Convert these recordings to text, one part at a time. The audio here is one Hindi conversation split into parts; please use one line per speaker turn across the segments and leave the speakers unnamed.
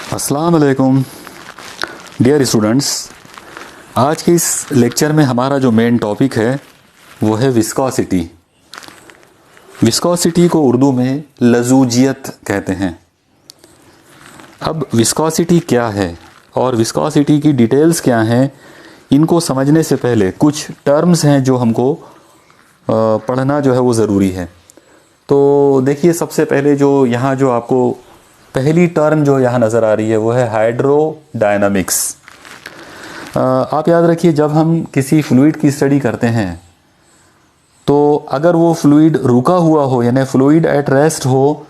अस्सलाम वालेकुम डियर स्टूडेंट्स। आज के इस लेक्चर में हमारा जो मेन टॉपिक है वो है विस्कोसिटी। विस्कोसिटी को उर्दू में लजूजियत कहते हैं। अब विस्कोसिटी क्या है और विस्कोसिटी की डिटेल्स क्या हैं, इनको समझने से पहले कुछ टर्म्स हैं जो हमको पढ़ना जो है वो ज़रूरी है। तो देखिए, सबसे पहले जो यहाँ जो आपको पहली टर्म जो यहाँ नज़र आ रही है वो है हाइड्रोडायनामिक्स। आप याद रखिए, जब हम किसी फ्लूइड की स्टडी करते हैं तो अगर वो फ्लूइड रुका हुआ हो यानी फ्लूइड एट रेस्ट हो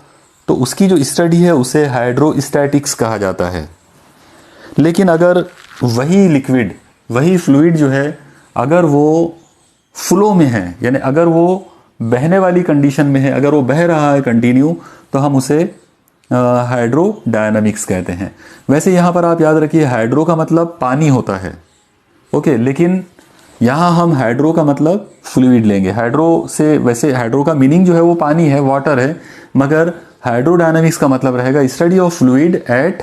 तो उसकी जो स्टडी है उसे हाइड्रोस्टैटिक्स कहा जाता है। लेकिन अगर वही लिक्विड, वही फ्लूइड जो है, अगर वो फ्लो में है यानी अगर वो बहने वाली कंडीशन में है, अगर वो बह रहा है कंटिन्यू, तो हम उसे हाइड्रोडायनामिक्स कहते हैं। वैसे यहाँ पर आप याद रखिए, हाइड्रो का मतलब पानी होता है, ओके, लेकिन यहाँ हम हाइड्रो का मतलब फ्लूइड लेंगे। हाइड्रो से, वैसे हाइड्रो का मीनिंग जो है वो पानी है, वाटर है, मगर हाइड्रोडायनामिक्स का मतलब रहेगा study of fluid at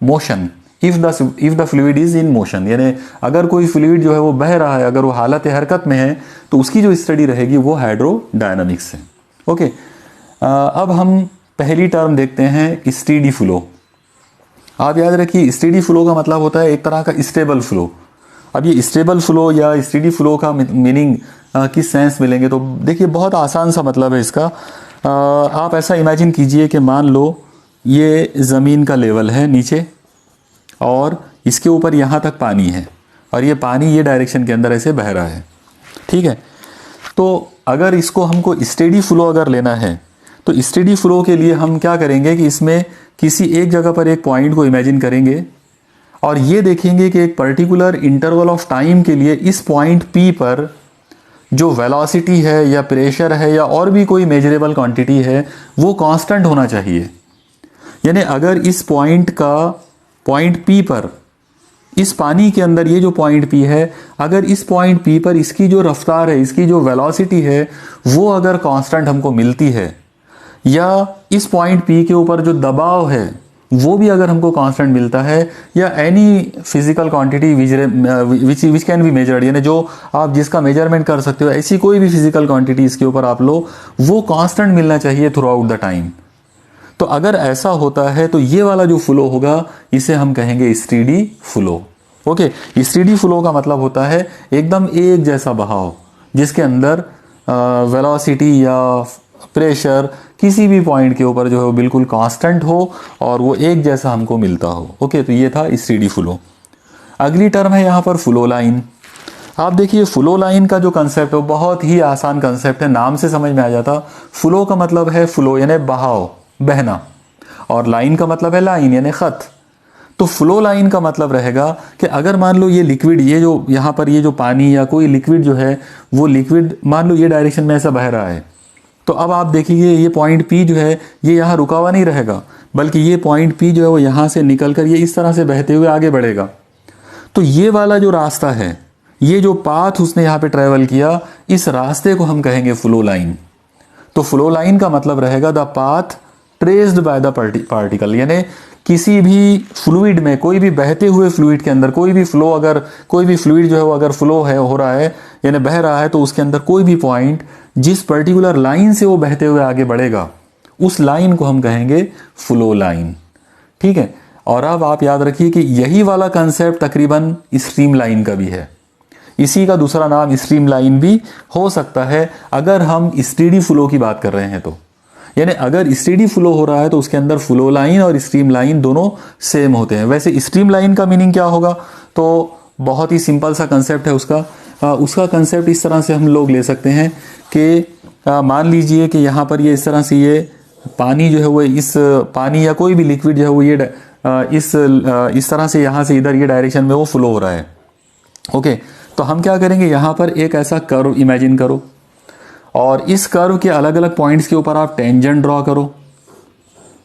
motion, if the fluid is in motion. यानी अगर कोई फ्लूइड जो है वो बह रहा है, अगर वो हालत हरकत में है, तो उसकी जो स्टडी रहेगी वो हाइड्रोडायनामिक्स है। ओके, अब हम पहली टर्म देखते हैं स्टेडी फ्लो। आप याद रखिए, स्टेडी फ्लो का मतलब होता है एक तरह का स्टेबल फ्लो। अब ये स्टेबल फ्लो या स्टेडी फ्लो का मीनिंग किस सेंस में लेंगे, तो देखिए बहुत आसान सा मतलब है इसका। आप ऐसा इमेजिन कीजिए कि मान लो ये ज़मीन का लेवल है नीचे और इसके ऊपर यहाँ तक पानी है और ये पानी ये डायरेक्शन के अंदर ऐसे बह रहा है, ठीक है। तो अगर इसको हमको स्टेडी फ्लो अगर लेना है तो स्टेडी फ्लो के लिए हम क्या करेंगे कि इसमें किसी एक जगह पर एक पॉइंट को इमेजिन करेंगे और ये देखेंगे कि एक पर्टिकुलर इंटरवल ऑफ टाइम के लिए इस पॉइंट P पर जो वेलोसिटी है या प्रेशर है या और भी कोई मेजरेबल क्वांटिटी है वो कांस्टेंट होना चाहिए। यानी अगर इस पॉइंट P पर, इस पानी के अंदर ये जो पॉइंट P है, अगर इस पॉइंट P पर इसकी जो रफ्तार है, इसकी जो वेलोसिटी है, वो अगर कांस्टेंट हमको मिलती है, या इस पॉइंट P के ऊपर जो दबाव है वो भी अगर हमको कांस्टेंट मिलता है, या any physical quantity which can be measured, यानी जो आप जिसका मेजरमेंट कर सकते हो, ऐसी कोई भी फिजिकल क्वांटिटी इसके ऊपर आप लो, वो कांस्टेंट मिलना चाहिए थ्रू आउट द टाइम। तो अगर ऐसा होता है तो ये वाला जो फ्लो होगा इसे हम कहेंगे steady flow. Okay, steady flow का मतलब होता है एकदम एक जैसा बहाव, जिसके अंदर वेलोसिटी या प्रेशर किसी भी पॉइंट के ऊपर जो है वो बिल्कुल कांस्टेंट हो और वो एक जैसा हमको मिलता हो। ओके, तो ये था स्टेडी फ्लो। अगली टर्म है यहाँ पर फ्लो लाइन। आप देखिए, फ्लो लाइन का जो कंसेप्ट है वो बहुत ही आसान कंसेप्ट है, नाम से समझ में आ जाता। फ्लो का मतलब है फ्लो यानी बहाव, बहना, और लाइन का मतलब है लाइन यानी खत। तो फ्लो लाइन का मतलब रहेगा कि अगर मान लो ये लिक्विड, ये जो यहाँ पर ये जो पानी या कोई लिक्विड जो है वो लिक्विड मान लो ये डायरेक्शन में ऐसा बह रहा है, तो अब आप देखिए ये पॉइंट P जो है ये यहाँ रुका हुआ नहीं रहेगा, बल्कि ये पॉइंट P जो है वो यहाँ से निकलकर ये इस तरह से बहते हुए आगे बढ़ेगा। तो ये वाला जो रास्ता है, ये जो पाथ उसने यहाँ पे ट्रेवल किया, इस रास्ते को हम कहेंगे फ्लो लाइन। तो फ्लो लाइन का मतलब रहेगा the path traced by the particle, यानी किसी भी फ्लूइड में, कोई भी बहते हुए फ्लूइड के अंदर कोई भी फ्लो, अगर कोई भी फ्लूइड जो है वो अगर फ्लो है हो रहा है यानी बह रहा है, तो उसके अंदर कोई भी पॉइंट जिस पर्टिकुलर लाइन से वो बहते हुए आगे बढ़ेगा उस लाइन को हम कहेंगे फ्लो लाइन, ठीक है। और अब आप याद रखिए कि यही वाला कंसेप्ट तकरीबन स्ट्रीम लाइन का भी है। इसी का दूसरा नाम स्ट्रीम लाइन भी हो सकता है अगर हम स्टेडी फ्लो की बात कर रहे हैं तो। यानी अगर स्टेडी फ्लो हो रहा है तो उसके अंदर फ्लो लाइन और स्ट्रीम लाइन दोनों सेम होते हैं। वैसे स्ट्रीम लाइन का मीनिंग क्या होगा, तो बहुत ही सिंपल सा कंसेप्ट है उसका कंसेप्ट इस तरह से हम लोग ले सकते हैं कि मान लीजिए कि यहाँ पर ये इस तरह से ये पानी जो है वो, इस पानी या कोई भी लिक्विड जो है वो ये इस तरह से यहाँ से इधर ये डायरेक्शन में वो फ्लो हो रहा है। ओके, तो हम क्या करेंगे, यहाँ पर एक ऐसा कर्व इमेजिन करो और इस कर्व के अलग अलग पॉइंट्स के ऊपर आप टेंजेंट ड्रॉ करो।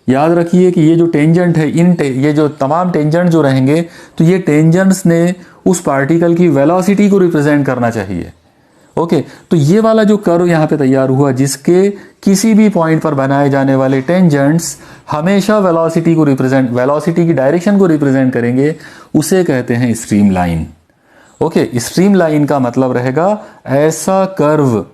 याद रखिए कि ये जो टेंजेंट है, ये जो तमाम टेंजेंट जो रहेंगे, तो ये टेंजेंट्स ने उस पार्टिकल की वेलोसिटी को रिप्रेजेंट करना चाहिए। ओके, तो ये वाला जो कर्व यहाँ पे तैयार हुआ जिसके किसी भी पॉइंट पर बनाए जाने वाले टेंजेंट्स हमेशा वेलोसिटी की डायरेक्शन को रिप्रेजेंट करेंगे, उसे कहते हैं stream line. Okay, stream line का मतलब रहेगा ऐसा कर्व,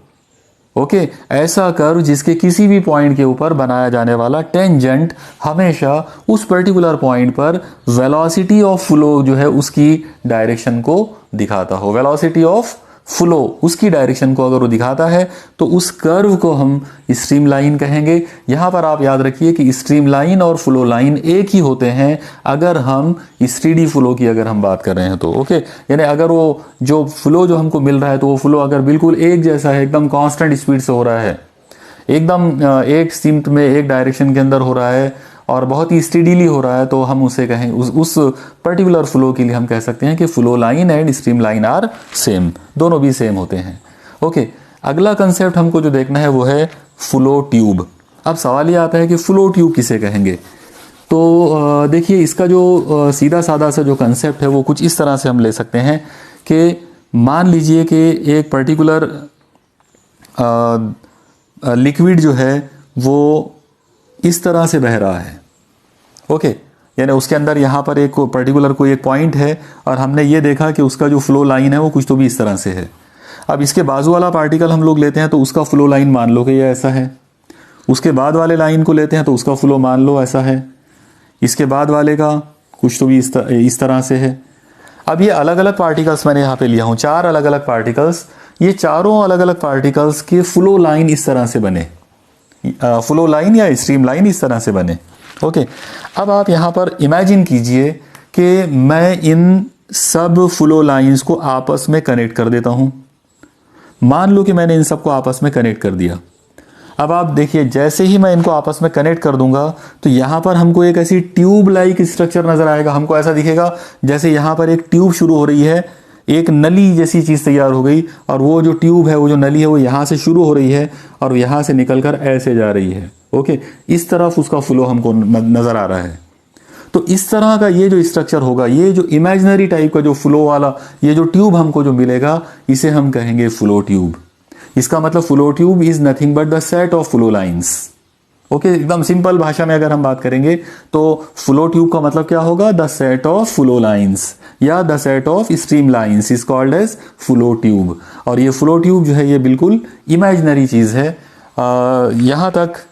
ओके, ऐसा कर्व जिसके किसी भी पॉइंट के ऊपर बनाया जाने वाला टेंजेंट हमेशा उस पर्टिकुलर पॉइंट पर वेलोसिटी ऑफ फ्लो जो है उसकी डायरेक्शन को दिखाता हो। वेलोसिटी ऑफ फ्लो उसकी डायरेक्शन को अगर वो दिखाता है तो उस कर्व को हम स्ट्रीम लाइन कहेंगे। यहां पर आप याद रखिए कि स्ट्रीम लाइन और फ्लो लाइन एक ही होते हैं अगर हम स्टेडी फ्लो की अगर हम बात कर रहे हैं तो। ओके, यानी अगर वो जो फ्लो जो हमको मिल रहा है तो वो फ्लो अगर बिल्कुल एक जैसा है, एकदम कांस्टेंट स्पीड से हो रहा है, एकदम एक सिमत में एक डायरेक्शन के अंदर हो रहा है और बहुत ही स्टेडीली हो रहा है, तो हम उसे कहें उस पर्टिकुलर फ्लो के लिए हम कह सकते हैं कि flow line and stream line are same, दोनों भी सेम होते हैं। ओके, अगला कंसेप्ट हमको जो देखना है वो है फ्लो ट्यूब। अब सवाल ये आता है कि फ्लो ट्यूब किसे कहेंगे। तो देखिए इसका जो सीधा साधा सा जो कंसेप्ट है वो कुछ इस तरह से हम ले सकते हैं कि मान लीजिए कि एक पर्टिकुलर लिक्विड जो है वो इस तरह से बह रहा है। ओके, यानी उसके अंदर यहाँ पर एक पर्टिकुलर कोई एक पॉइंट है और हमने ये देखा कि उसका जो फ्लो लाइन है वो कुछ तो भी इस तरह से है। अब इसके बाजू वाला पार्टिकल हम लोग लेते हैं तो उसका फ्लो लाइन मान लो कि ये ऐसा है, उसके बाद वाले लाइन को लेते हैं तो उसका फ्लो मान लो ऐसा है, इसके बाद वाले का कुछ तो भी इस तरह से है। अब ये अलग अलग पार्टिकल्स मैंने यहाँ पे लिया हूँ, 4 अलग अलग पार्टिकल्स, ये चारों अलग अलग पार्टिकल्स के फ्लो लाइन इस तरह से बने, फ्लो लाइन या स्ट्रीम लाइन इस तरह से बने। ओके, अब आप यहाँ पर इमेजिन कीजिए कि मैं इन सब फ्लो लाइंस को आपस में कनेक्ट कर देता हूँ। मान लो कि मैंने इन सबको आपस में कनेक्ट कर दिया। अब आप देखिए जैसे ही मैं इनको आपस में कनेक्ट कर दूंगा तो यहाँ पर हमको एक ऐसी ट्यूब लाइक स्ट्रक्चर नजर आएगा। हमको ऐसा दिखेगा जैसे यहाँ पर एक ट्यूब शुरू हो रही है, एक नली जैसी चीज तैयार हो गई और वो जो ट्यूब है, वो जो नली है, वो यहाँ से शुरू हो रही है और यहाँ से निकलकर ऐसे जा रही है। ओके, इस तरफ उसका फ्लो हमको नजर आ रहा है। तो इस तरह का ये जो स्ट्रक्चर होगा, ये जो इमेजिनरी टाइप का जो फ्लो वाला ये जो ट्यूब हमको जो मिलेगा, इसे हम कहेंगे फ्लो ट्यूब। इसका मतलब flow tube is nothing but the set of flow lines. Okay, एकदम सिंपल भाषा में अगर हम बात करेंगे तो फ्लो ट्यूब का मतलब क्या होगा, the set of flow lines या the set of stream lines is called as flow tube. और ये फ्लो ट्यूब जो है ये बिल्कुल इमेजिनरी चीज है। यहाँ तक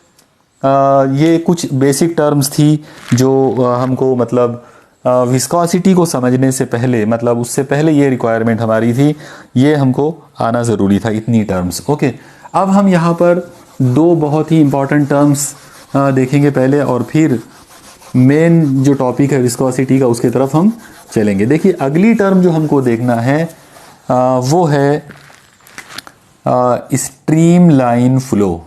ये कुछ बेसिक टर्म्स थी जो हमको मतलब विस्कोसिटी को समझने से पहले, मतलब उससे पहले ये रिक्वायरमेंट हमारी थी, ये हमको आना ज़रूरी था, इतनी टर्म्स। ओके, अब हम यहाँ पर 2 बहुत ही इंपॉर्टेंट टर्म्स देखेंगे पहले और फिर मेन जो टॉपिक है विस्कोसिटी का उसकी तरफ हम चलेंगे। देखिए अगली टर्म जो हमको देखना है वो है stream line flow.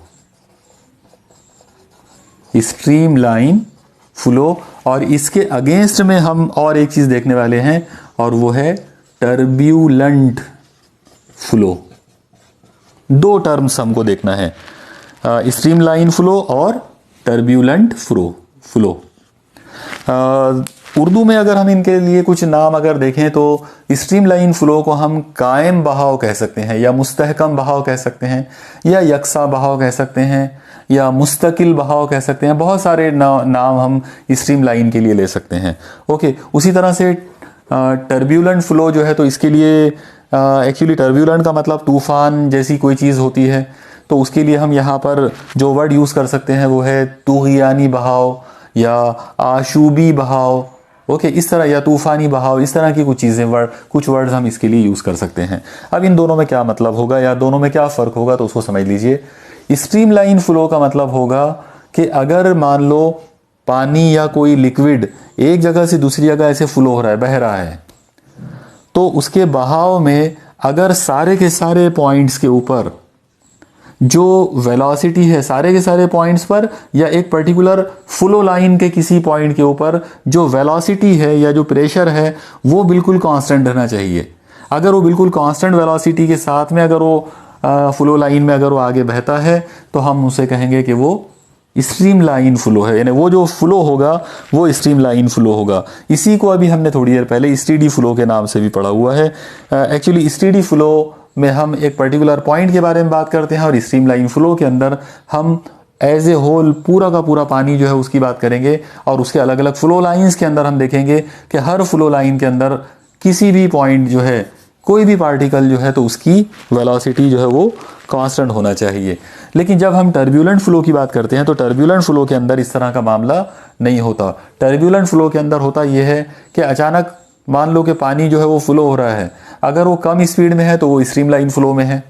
Stream line flow, और इसके अगेंस्ट में हम और एक चीज देखने वाले हैं और वो है टर्ब्यूलेंट फ्लो। 2 टर्म्स हमको देखना है, स्ट्रीम लाइन फ्लो और टर्ब्यूलेंट फ्लो। उर्दू में अगर हम इनके लिए कुछ नाम अगर देखें तो स्ट्रीम लाइन फ्लो को हम कायम बहाव कह सकते हैं या मुस्तहकम बहाव कह सकते हैं या यकसा बहाव कह सकते हैं या मुस्तकिल बहाव कह सकते हैं। बहुत सारे नाम हम स्ट्रीम लाइन के लिए ले सकते हैं। ओके, उसी तरह से टर्ब्यूलेंट फ्लो जो है तो इसके लिए एक्चुअली टर्ब्यूलेंट का मतलब तूफान जैसी कोई चीज़ होती है, तो उसके लिए हम यहाँ पर जो वर्ड यूज़ कर सकते हैं वो है तूगियानी बहाव या आशूबी बहाव। ओके, इस तरह, या तूफानी बहाव, इस तरह की कुछ चीज़ें, कुछ वर्ड्स हम इसके लिए यूज़ कर सकते हैं। अब इन दोनों में क्या मतलब होगा या दोनों में क्या फ़र्क होगा तो उसको समझ लीजिए। स्ट्रीम लाइन फ्लो का मतलब होगा कि अगर मान लो पानी या कोई लिक्विड एक जगह से दूसरी जगह ऐसे फ्लो हो रहा है, बह रहा है, तो उसके बहाव में अगर सारे के सारे पॉइंट्स के ऊपर जो वेलोसिटी है, सारे के सारे पॉइंट्स पर या एक पर्टिकुलर फ्लो लाइन के किसी पॉइंट के ऊपर जो वेलोसिटी है या जो प्रेशर है वो बिल्कुल कांस्टेंट रहना चाहिए। अगर वो बिल्कुल कांस्टेंट वेलोसिटी के साथ में अगर वो फ्लो लाइन में अगर वो आगे बहता है तो हम उसे कहेंगे कि वो स्ट्रीम लाइन फ्लो है, यानी वो जो फ्लो होगा वो स्ट्रीम लाइन फ्लो होगा। इसी को अभी हमने थोड़ी देर पहले स्टेडी फ्लो के नाम से भी पढ़ा हुआ है। एक्चुअली स्टेडी फ्लो में हम एक पर्टिकुलर पॉइंट के बारे में बात करते हैं और स्ट्रीमलाइन फ्लो के अंदर हम एज ए होल पूरा का पूरा पानी जो है उसकी बात करेंगे। और उसके अलग अलग फ्लो लाइंस के अंदर हम देखेंगे कि हर फ्लो लाइन के अंदर किसी भी पॉइंट जो है, कोई भी पार्टिकल जो है, तो उसकी वेलोसिटी जो है वो कांस्टेंट होना चाहिए। लेकिन जब हम टर्ब्यूलेंट फ्लो की बात करते हैं तो टर्ब्यूलेंट फ्लो के अंदर इस तरह का मामला नहीं होता। टर्ब्यूलेंट फ्लो के अंदर होता यह है कि अचानक मान लो कि पानी जो है वो फ्लो हो रहा है, अगर वो कम स्पीड में है तो वो स्ट्रीमलाइन फ्लो में है,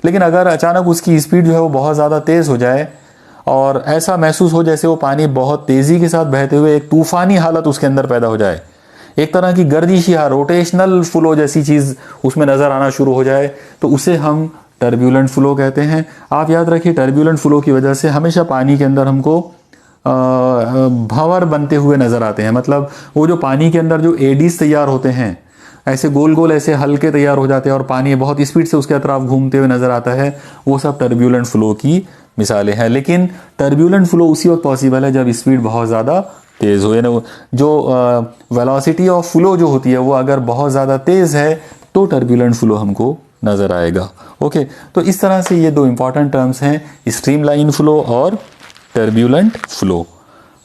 लेकिन अगर अचानक उसकी स्पीड जो है वो बहुत ज़्यादा तेज़ हो जाए और ऐसा महसूस हो जैसे वो पानी बहुत तेज़ी के साथ बहते हुए एक तूफ़ानी हालत उसके अंदर पैदा हो जाए, एक तरह की गर्दिश या रोटेशनल फ्लो जैसी चीज़ उसमें नज़र आना शुरू हो जाए, तो उसे हम टर्ब्यूलेंट फ्लो कहते हैं। आप याद रखिए, टर्ब्यूलेंट फ्लो की वजह से हमेशा पानी के अंदर हमको भंवर बनते हुए नज़र आते हैं। मतलब वो जो पानी के अंदर जो एडीज तैयार होते हैं, ऐसे गोल गोल ऐसे हल्के तैयार हो जाते हैं और पानी बहुत स्पीड से उसके अतराफ घूमते हुए नज़र आता है, वो सब टर्ब्यूलेंट फ्लो की मिसालें हैं। लेकिन टर्ब्यूलेंट फ्लो उसी वक्त पॉसिबल है जब स्पीड बहुत ज़्यादा तेज़ हो, यानी जो वेलोसिटी ऑफ फ्लो जो होती है वो अगर बहुत ज़्यादा तेज़ है तो टर्ब्यूलेंट फ्लो हमको नज़र आएगा। ओके, तो इस तरह से ये दो इंपॉर्टेंट टर्म्स हैं, स्ट्रीमलाइन फ्लो और टर्ब्यूलेंट फ्लो।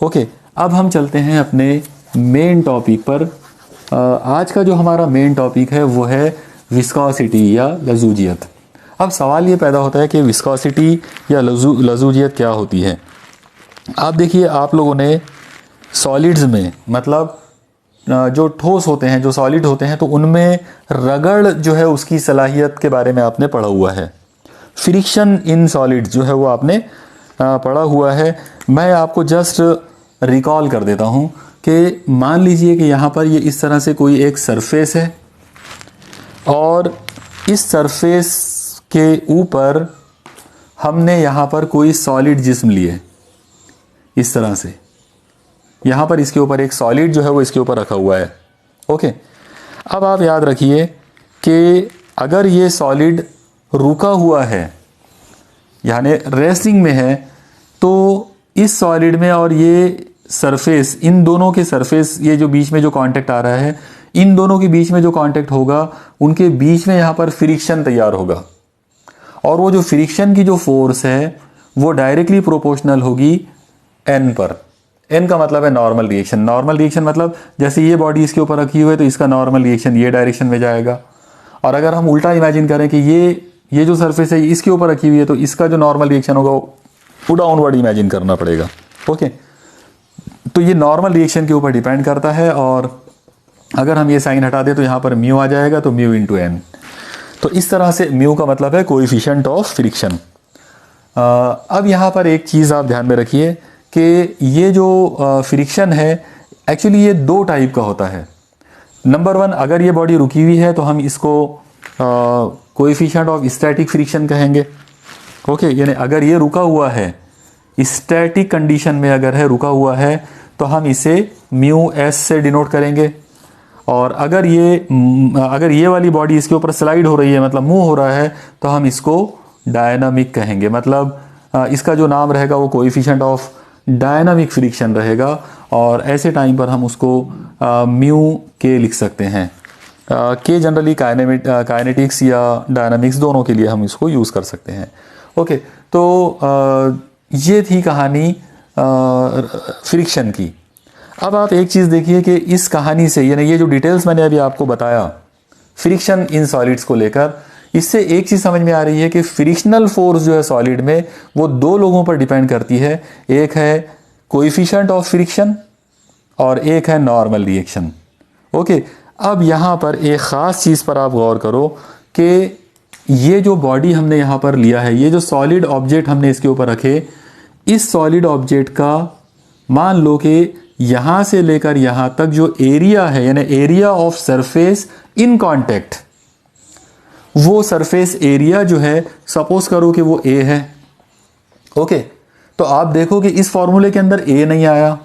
ओके, अब हम चलते हैं अपने मेन टॉपिक पर। आज का जो हमारा मेन टॉपिक है वो है विस्कोसिटी या लज़ूजियत। अब सवाल ये पैदा होता है कि विस्कोसिटी या लज़ूजियत क्या होती है। आप देखिए, आप लोगों ने सॉलिड्स में, मतलब जो ठोस होते हैं, जो सॉलिड होते हैं, तो उनमें रगड़ जो है उसकी सलाहियत के बारे में आपने पढ़ा हुआ है। फ्रिक्शन इन सॉलिड्स जो है वो आपने पढ़ा हुआ है। मैं आपको जस्ट रिकॉल कर देता हूँ कि मान लीजिए कि यहाँ पर ये इस तरह से कोई एक सरफेस है और इस सरफेस के ऊपर हमने यहाँ पर कोई सॉलिड जिस्म लिए, इस तरह से यहाँ पर इसके ऊपर एक सॉलिड जो है वो इसके ऊपर रखा हुआ है। ओके, अब आप याद रखिए कि अगर ये सॉलिड रुका हुआ है यानी रेस्टिंग में है, तो इस सॉलिड में और ये सरफेस, इन दोनों के सरफेस, ये जो बीच में जो कांटेक्ट आ रहा है, इन दोनों के बीच में जो कांटेक्ट होगा उनके बीच में यहाँ पर फ्रिक्शन तैयार होगा और वो जो फ्रिक्शन की जो फोर्स है वो डायरेक्टली प्रोपोर्शनल होगी एन पर। एन का मतलब है नॉर्मल रिएक्शन। नॉर्मल रिएक्शन मतलब जैसे ये बॉडी इसके ऊपर रखी हुई है तो इसका नॉर्मल रिएक्शन ये डायरेक्शन में जाएगा, और अगर हम उल्टा इमेजिन करें कि ये जो सरफेस है इसके ऊपर रखी हुई है तो इसका जो नॉर्मल रिएक्शन होगा वो डाउनवर्ड इमेजिन करना पड़ेगा। ओके, तो ये नॉर्मल रिएक्शन के ऊपर डिपेंड करता है, और अगर हम ये साइन हटा दें तो यहाँ पर म्यू आ जाएगा, तो म्यू इंटू एन। तो इस तरह से म्यू का मतलब है कोएफिशिएंट ऑफ फ्रिक्शन। अब यहाँ पर एक चीज़ आप ध्यान में रखिए कि ये जो फ्रिक्शन है एक्चुअली ये दो टाइप का होता है। नंबर वन, अगर ये बॉडी रुकी हुई है तो हम इसको कोएफिशिएंट ऑफ स्टैटिक फ्रिक्शन कहेंगे। ओके, यानी अगर ये रुका हुआ है, स्टैटिक कंडीशन में अगर है, रुका हुआ है, तो हम इसे म्यू एस से डिनोट करेंगे। और अगर ये वाली बॉडी इसके ऊपर स्लाइड हो रही है, मतलब मूव हो रहा है, तो हम इसको डायनामिक कहेंगे। मतलब इसका जो नाम रहेगा वो कोएफिशिएंट ऑफ डायनामिक फ्रिक्शन रहेगा, और ऐसे टाइम पर हम उसको म्यू के लिख सकते हैं। के जनरली काइनेटिक्स या डायनामिक्स दोनों के लिए हम इसको यूज़ कर सकते हैं। ओके, तो ये थी कहानी फ्रिक्शन की। अब आप एक चीज़ देखिए कि इस कहानी से, यानी ये जो डिटेल्स मैंने अभी आपको बताया फ्रिक्शन इन सॉलिड्स को लेकर, इससे एक चीज़ समझ में आ रही है कि फ्रिक्शनल फोर्स जो है सॉलिड में वो दो लोगों पर डिपेंड करती है। एक है कोएफिशिएंट ऑफ फ्रिक्शन और एक है नॉर्मल रिएक्शन। ओके, अब यहाँ पर एक ख़ास चीज़ पर आप गौर करो कि ये जो बॉडी हमने यहाँ पर लिया है, ये जो सॉलिड ऑब्जेक्ट हमने इसके ऊपर रखे, इस सॉलिड ऑब्जेक्ट का मान लो कि यहाँ से लेकर यहाँ तक जो एरिया है, यानी area of surface in contact, वो सरफेस एरिया जो है सपोज करो कि वो ए है। ओके, तो आप देखो कि इस फॉर्मूले के अंदर ए नहीं आया।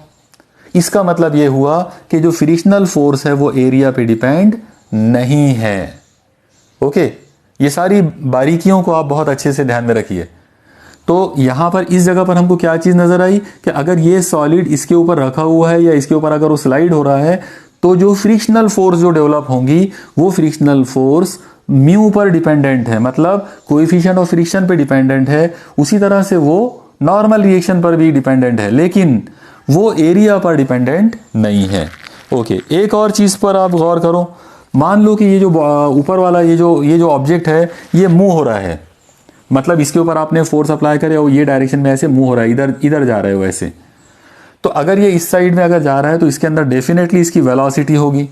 इसका मतलब ये हुआ कि जो फ्रिक्शनल फोर्स है वो एरिया पे डिपेंड नहीं है। ओके, ये सारी बारीकियों को आप बहुत अच्छे से ध्यान में रखिए। तो यहाँ पर इस जगह पर हमको क्या चीज़ नज़र आई कि अगर ये सॉलिड इसके ऊपर रखा हुआ है या इसके ऊपर अगर वो स्लाइड हो रहा है, तो जो फ्रिक्शनल फोर्स जो डेवलप होंगी वो फ्रिक्शनल फोर्स म्यू पर डिपेंडेंट है, मतलब कोएफिशिएंट ऑफ फ्रिक्शन पे डिपेंडेंट है, उसी तरह से वो नॉर्मल रिएक्शन पर भी डिपेंडेंट है, लेकिन वो एरिया पर डिपेंडेंट नहीं है। ओके, एक और चीज़ पर आप गौर करो। मान लो कि ये जो ऊपर वाला ये जो ऑब्जेक्ट है ये मूव हो रहा है, मतलब इसके ऊपर आपने फोर्स अप्लाई करे और ये डायरेक्शन में ऐसे मूव हो रहा है, इधर जा रहे हो ऐसे। तो अगर ये इस साइड में अगर जा रहा है तो इसके अंदर डेफिनेटली इसकी वेलोसिटी होगी।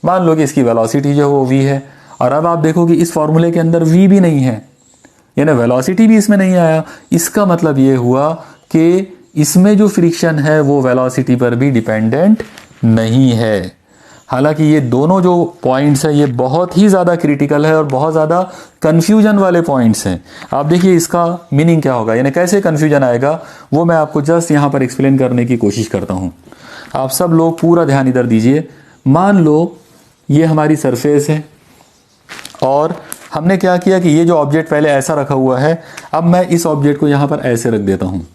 मान लो कि इसकी वेलोसिटी जो है वो v है, और अब आप देखो कि इस फॉर्मूले के अंदर v भी नहीं है, यानी वेलोसिटी भी इसमें नहीं आया। इसका मतलब ये हुआ कि इसमें जो फ्रिक्शन है वो वेलोसिटी पर भी डिपेंडेंट नहीं है। हालांकि ये दोनों जो पॉइंट्स हैं ये बहुत ही ज़्यादा क्रिटिकल है और बहुत ज़्यादा कन्फ्यूजन वाले पॉइंट्स हैं। आप देखिए इसका मीनिंग क्या होगा, यानी कैसे कन्फ्यूजन आएगा, वो मैं आपको जस्ट यहाँ पर एक्सप्लेन करने की कोशिश करता हूँ। आप सब लोग पूरा ध्यान इधर दीजिए। मान लो ये हमारी सरफेस है और हमने क्या किया कि ये जो ऑब्जेक्ट पहले ऐसा रखा हुआ है, अब मैं इस ऑब्जेक्ट को यहाँ पर ऐसे रख देता हूँ,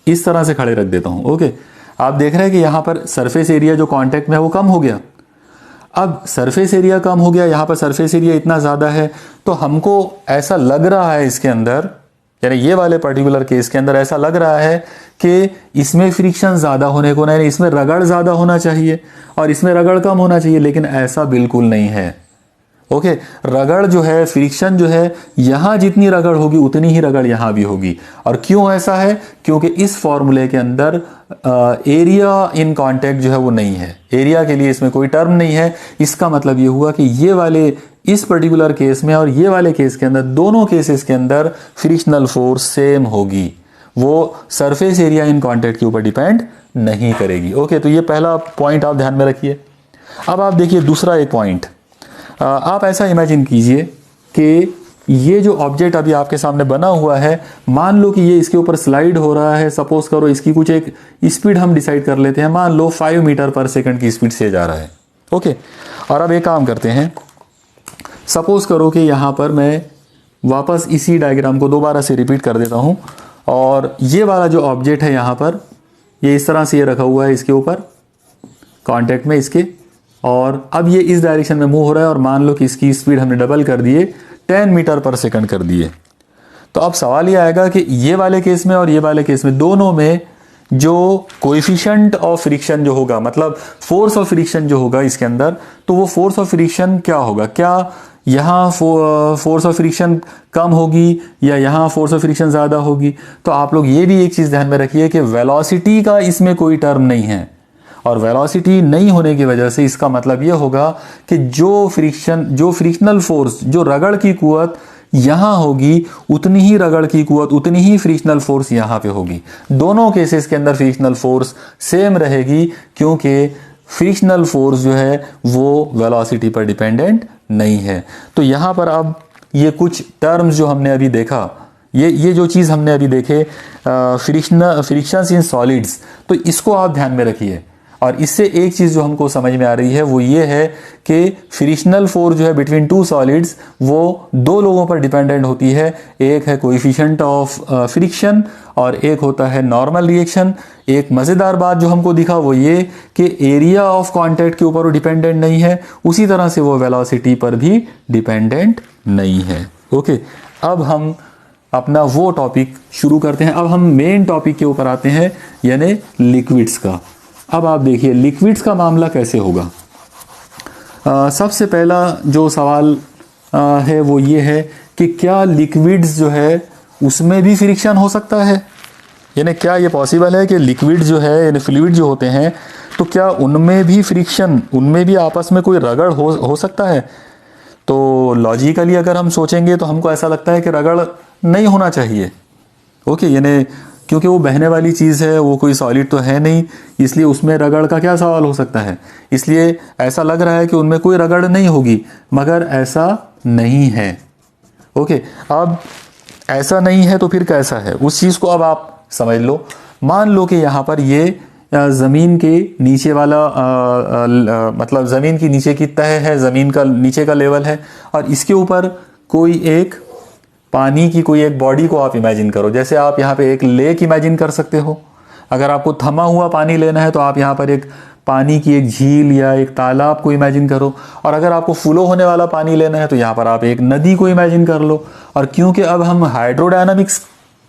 इस तरह से खड़े रख देता हूँ। ओके, आप देख रहे हैं कि यहाँ पर सरफेस एरिया जो कांटेक्ट में है वो कम हो गया। अब सरफेस एरिया कम हो गया, यहाँ पर सरफेस एरिया इतना ज़्यादा है, तो हमको ऐसा लग रहा है इसके अंदर, यानी ये वाले पर्टिकुलर केस के अंदर ऐसा लग रहा है कि इसमें फ्रिक्शन ज़्यादा होने को नहीं, इसमें रगड़ ज़्यादा होना चाहिए और इसमें रगड़ कम होना चाहिए, लेकिन ऐसा बिल्कुल नहीं है। ओके, रगड़ जो है, फ्रिक्शन जो है, यहाँ जितनी रगड़ होगी उतनी ही रगड़ यहाँ भी होगी। और क्यों ऐसा है? क्योंकि इस फॉर्मूले के अंदर एरिया इन कांटेक्ट जो है वो नहीं है, एरिया के लिए इसमें कोई टर्म नहीं है। इसका मतलब ये हुआ कि ये वाले इस पर्टिकुलर केस में और ये वाले केस के अंदर, दोनों केसेस के अंदर फ्रिक्शनल फोर्स सेम होगी, वो सरफेस एरिया इन कांटेक्ट के ऊपर डिपेंड नहीं करेगी। ओके, तो ये पहला पॉइंट आप ध्यान में रखिए। अब आप देखिए दूसरा एक पॉइंट, आप ऐसा इमेजिन कीजिए कि ये जो ऑब्जेक्ट अभी आपके सामने बना हुआ है, मान लो कि ये इसके ऊपर स्लाइड हो रहा है। सपोज करो इसकी कुछ एक स्पीड हम डिसाइड कर लेते हैं, मान लो 5 मीटर पर सेकंड की स्पीड से जा रहा है। ओके, और अब एक काम करते हैं, सपोज करो कि यहाँ पर मैं वापस इसी डायग्राम को दोबारा से रिपीट कर देता हूँ, और ये वाला जो ऑब्जेक्ट है यहाँ पर, ये इस तरह से ये रखा हुआ है इसके ऊपर कॉन्टेक्ट में इसके, और अब ये इस डायरेक्शन में मूव हो रहा है, और मान लो कि इसकी स्पीड हमने डबल कर दिए, 10 मीटर पर सेकंड कर दिए। तो अब सवाल ये आएगा कि ये वाले केस में और ये वाले केस में, दोनों में जो कोएफिशिएंट ऑफ फ्रिक्शन जो होगा, मतलब फोर्स ऑफ फ्रिक्शन जो होगा इसके अंदर, तो वो फोर्स ऑफ फ्रिक्शन क्या होगा? क्या यहाँ फोर्स ऑफ फ्रिक्शन कम होगी या यहाँ फोर्स ऑफ फ्रिक्शन ज़्यादा होगी? तो आप लोग ये भी एक चीज़ ध्यान में रखिए कि वेलोसिटी का इसमें कोई टर्म नहीं है, और वेलोसिटी नहीं होने की वजह से इसका मतलब ये होगा कि जो फ्रिक्शनल फोर्स, जो रगड़ की कुवत यहाँ होगी, उतनी ही रगड़ की कुवत, उतनी ही फ्रिक्शनल फोर्स यहाँ पे होगी। दोनों केसेस के अंदर फ्रिक्शनल फोर्स सेम रहेगी, क्योंकि फ्रिक्शनल फोर्स जो है वो वेलोसिटी पर डिपेंडेंट नहीं है। तो यहाँ पर अब ये कुछ टर्म्स जो हमने अभी देखा, ये जो चीज़ हमने अभी देखे, फ्रिक्शंस इन सॉलिड्स, तो इसको आप ध्यान में रखिए। और इससे एक चीज़ जो हमको समझ में आ रही है वो ये है कि फ्रिक्शनल फोर्स जो है बिटवीन टू सॉलिड्स, वो दो लोगों पर डिपेंडेंट होती है। एक है कोएफिशिएंट ऑफ फ्रिक्शन और एक होता है नॉर्मल रिएक्शन। एक मज़ेदार बात जो हमको दिखा वो ये कि एरिया ऑफ कांटेक्ट के ऊपर वो डिपेंडेंट नहीं है, उसी तरह से वो वेलोसिटी पर भी डिपेंडेंट नहीं है। ओके, अब हम अपना वो टॉपिक शुरू करते हैं। अब हम मेन टॉपिक के ऊपर आते हैं, यानी लिक्विड्स का। अब आप देखिए लिक्विड्स का मामला कैसे होगा। सबसे पहला जो सवाल है वो ये है कि क्या लिक्विड्स जो है उसमें भी फ्रिक्शन हो सकता है, यानी क्या ये पॉसिबल है कि लिक्विड जो है, यानी फ्लूइड जो होते हैं, तो क्या उनमें भी फ्रिक्शन, उनमें भी आपस में कोई रगड़ हो सकता है? तो लॉजिकली अगर हम सोचेंगे तो हमको ऐसा लगता है कि रगड़ नहीं होना चाहिए। ओके, यानी क्योंकि वो बहने वाली चीज़ है, वो कोई सॉलिड तो है नहीं, इसलिए उसमें रगड़ का क्या सवाल हो सकता है। इसलिए ऐसा लग रहा है कि उनमें कोई रगड़ नहीं होगी, मगर ऐसा नहीं है। ओके, अब ऐसा नहीं है तो फिर कैसा है, उस चीज़ को अब आप समझ लो। मान लो कि यहाँ पर ये ज़मीन के नीचे वाला मतलब ज़मीन की नीचे की तह है, ज़मीन का नीचे का लेवल है, और इसके ऊपर कोई एक पानी की कोई एक बॉडी को आप इमेजिन करो। जैसे आप यहाँ पे एक लेक इमेजिन कर सकते हो। अगर आपको थमा हुआ पानी लेना है तो आप यहाँ पर एक पानी की एक झील या एक तालाब को इमेजिन करो, और अगर आपको फ्लो होने वाला पानी लेना है तो यहाँ पर आप एक नदी को इमेजिन कर लो। और क्योंकि अब हम हाइड्रोडायनामिक्स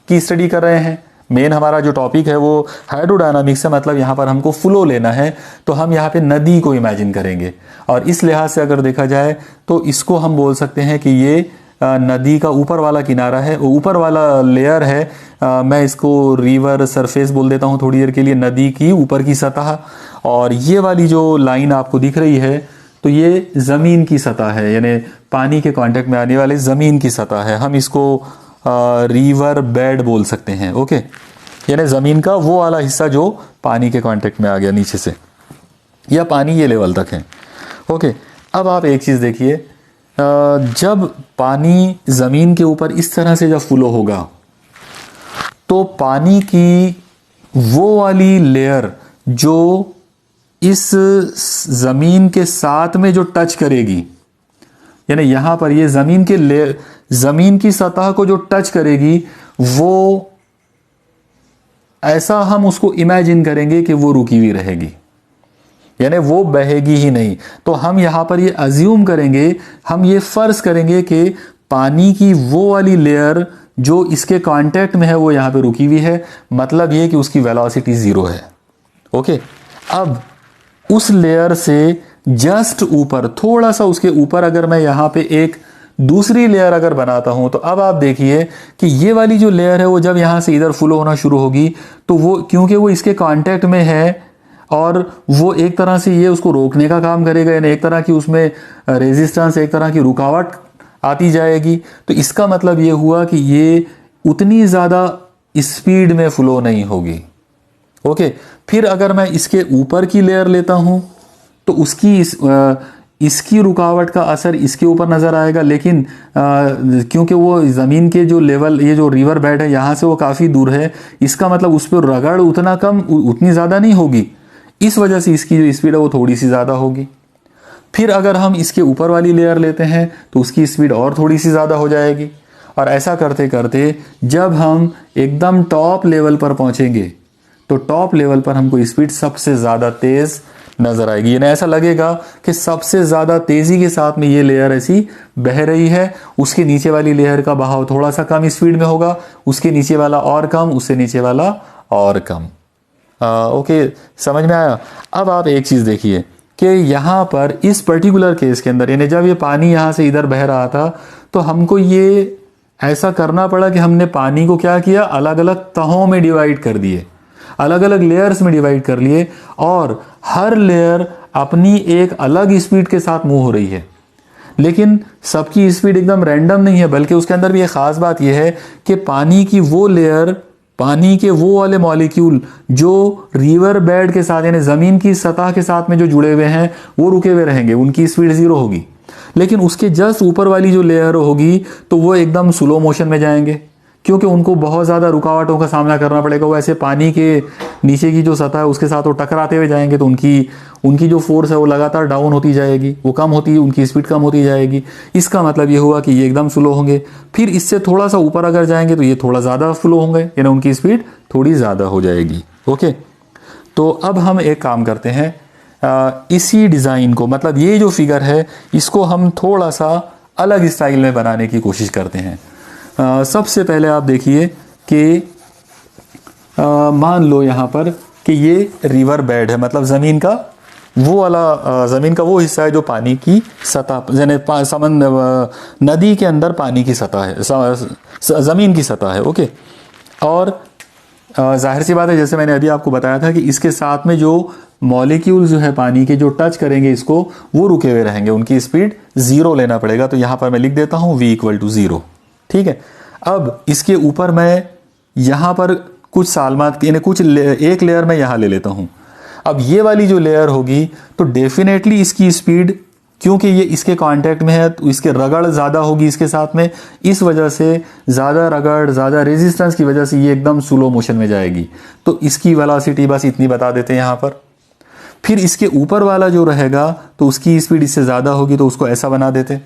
की स्टडी कर रहे हैं, मेन हमारा जो टॉपिक है वो हाइड्रोडायनामिक्स है, मतलब यहाँ पर हमको फ्लो लेना है, तो हम यहाँ पे नदी को इमेजिन करेंगे। और इस लिहाज से अगर देखा जाए तो इसको हम बोल सकते हैं कि ये नदी का ऊपर वाला किनारा है, ऊपर वाला लेयर है। मैं इसको रिवर सरफेस बोल देता हूँ थोड़ी देर के लिए, नदी की ऊपर की सतह। और ये वाली जो लाइन आपको दिख रही है तो ये ज़मीन की सतह है, यानी पानी के कांटेक्ट में आने वाले ज़मीन की सतह है। हम इसको रिवर बेड बोल सकते हैं। ओके, यानी ज़मीन का वो वाला हिस्सा जो पानी के कांटेक्ट में आ गया नीचे से, या पानी ये लेवल तक है। ओके, अब आप एक चीज़ देखिए, जब पानी ज़मीन के ऊपर इस तरह से जब फ्लो होगा तो पानी की वो वाली लेयर जो इस ज़मीन के साथ में जो टच करेगी, यानी यहाँ पर ये ज़मीन के लेयर, ज़मीन की सतह को जो टच करेगी, वो ऐसा हम उसको इमेजिन करेंगे कि वो रुकी हुई रहेगी, यानी वो बहेगी ही नहीं। तो हम यहाँ पर ये अज्यूम करेंगे, हम ये फर्ज करेंगे कि पानी की वो वाली लेयर जो इसके कांटेक्ट में है वो यहाँ पे रुकी हुई है, मतलब ये कि उसकी वेलोसिटी 0 है। ओके, अब उस लेयर से जस्ट ऊपर, थोड़ा सा उसके ऊपर अगर मैं यहाँ पे एक दूसरी लेयर अगर बनाता हूं, तो अब आप देखिए कि ये वाली जो लेयर है वो जब यहाँ से इधर फ्लो होना शुरू होगी तो वो, क्योंकि वो इसके कांटेक्ट में है और वो एक तरह से ये उसको रोकने का काम करेगा, यानी एक तरह की उसमें रेजिस्टेंस, एक तरह की रुकावट आती जाएगी। तो इसका मतलब ये हुआ कि ये उतनी ज़्यादा स्पीड में फ्लो नहीं होगी। ओके, फिर अगर मैं इसके ऊपर की लेयर लेता हूं तो उसकी इसकी रुकावट का असर इसके ऊपर नज़र आएगा, लेकिन क्योंकि वो ज़मीन के जो लेवल, ये जो रिवर बेड है यहाँ से वो काफ़ी दूर है, इसका मतलब उस पर रगड़ उतनी ज़्यादा नहीं होगी, इस वजह से इसकी जो स्पीड है वो थोड़ी सी ज़्यादा होगी। फिर अगर हम इसके ऊपर वाली लेयर लेते हैं तो उसकी स्पीड और थोड़ी सी ज़्यादा हो जाएगी, और ऐसा करते करते जब हम एकदम टॉप लेवल पर पहुँचेंगे तो टॉप लेवल पर हमको स्पीड सबसे ज़्यादा तेज़ नज़र आएगी, यानी ऐसा लगेगा कि सबसे ज़्यादा तेज़ी के साथ में ये लेयर ऐसी बह रही है। उसके नीचे वाली लेयर का बहाव थोड़ा सा कम स्पीड में होगा, उसके नीचे वाला और कम, उससे नीचे वाला और कम। ओके, समझ में आया? अब आप एक चीज़ देखिए कि यहाँ पर इस पर्टिकुलर केस के अंदर, यानी जब ये पानी यहाँ से इधर बह रहा था तो हमको ये ऐसा करना पड़ा कि हमने पानी को क्या किया, अलग अलग तहों में डिवाइड कर दिए, अलग अलग लेयर्स में डिवाइड कर लिए, और हर लेयर अपनी एक अलग स्पीड के साथ मूव हो रही है। लेकिन सबकी स्पीड एकदम रैंडम नहीं है, बल्कि उसके अंदर भी एक ख़ास बात यह है कि पानी की वो लेयर, पानी के वो वाले मॉलिक्यूल जो रिवर बेड के साथ, यानी ज़मीन की सतह के साथ में जो जुड़े हुए हैं, वो रुके हुए रहेंगे, उनकी स्पीड 0 होगी। लेकिन उसके जस्ट ऊपर वाली जो लेयर होगी तो वो एकदम स्लो मोशन में जाएंगे, क्योंकि उनको बहुत ज़्यादा रुकावटों का सामना करना पड़ेगा। वो ऐसे पानी के नीचे की जो सतह है उसके साथ वो टकराते हुए जाएंगे, तो उनकी जो फोर्स है वो लगातार डाउन होती जाएगी, वो कम होती, उनकी स्पीड कम होती जाएगी। इसका मतलब ये हुआ कि ये एकदम स्लो होंगे। फिर इससे थोड़ा सा ऊपर अगर जाएंगे तो ये थोड़ा ज़्यादा स्लो होंगे, यानी उनकी स्पीड थोड़ी ज़्यादा हो जाएगी। ओके, तो अब हम एक काम करते हैं, इसी डिज़ाइन को, मतलब ये जो फिगर है इसको हम थोड़ा सा अलग स्टाइल में बनाने की कोशिश करते हैं। सबसे पहले आप देखिए कि मान लो यहाँ पर कि ये रिवर बेड है, मतलब ज़मीन का वो वाला, ज़मीन का वो हिस्सा है जो पानी की सतह, यानी नदी के अंदर पानी की सतह है, ज़मीन की सतह है। ओके, और जाहिर सी बात है, जैसे मैंने अभी आपको बताया था कि इसके साथ में जो मॉलिक्यूल जो है पानी के, जो टच करेंगे इसको, वो रुके हुए रहेंगे, उनकी स्पीड 0 लेना पड़ेगा। तो यहाँ पर मैं लिख देता हूँ v = 0। ठीक है, अब इसके ऊपर मैं यहाँ पर कुछ सालमात, यानी कुछ एक लेयर मैं यहाँ ले लेता हूँ। अब ये वाली जो लेयर होगी तो डेफिनेटली इसकी स्पीड, क्योंकि ये इसके कांटेक्ट में है तो इसके रगड़ ज़्यादा होगी इसके साथ में, इस वजह से ज़्यादा रगड़, ज़्यादा रेजिस्टेंस की वजह से ये एकदम स्लो मोशन में जाएगी। तो इसकी वेलोसिटी बस इतनी बता देते हैं यहाँ पर। फिर इसके ऊपर वाला जो रहेगा तो उसकी स्पीड इससे ज़्यादा होगी, तो उसको ऐसा बना देते।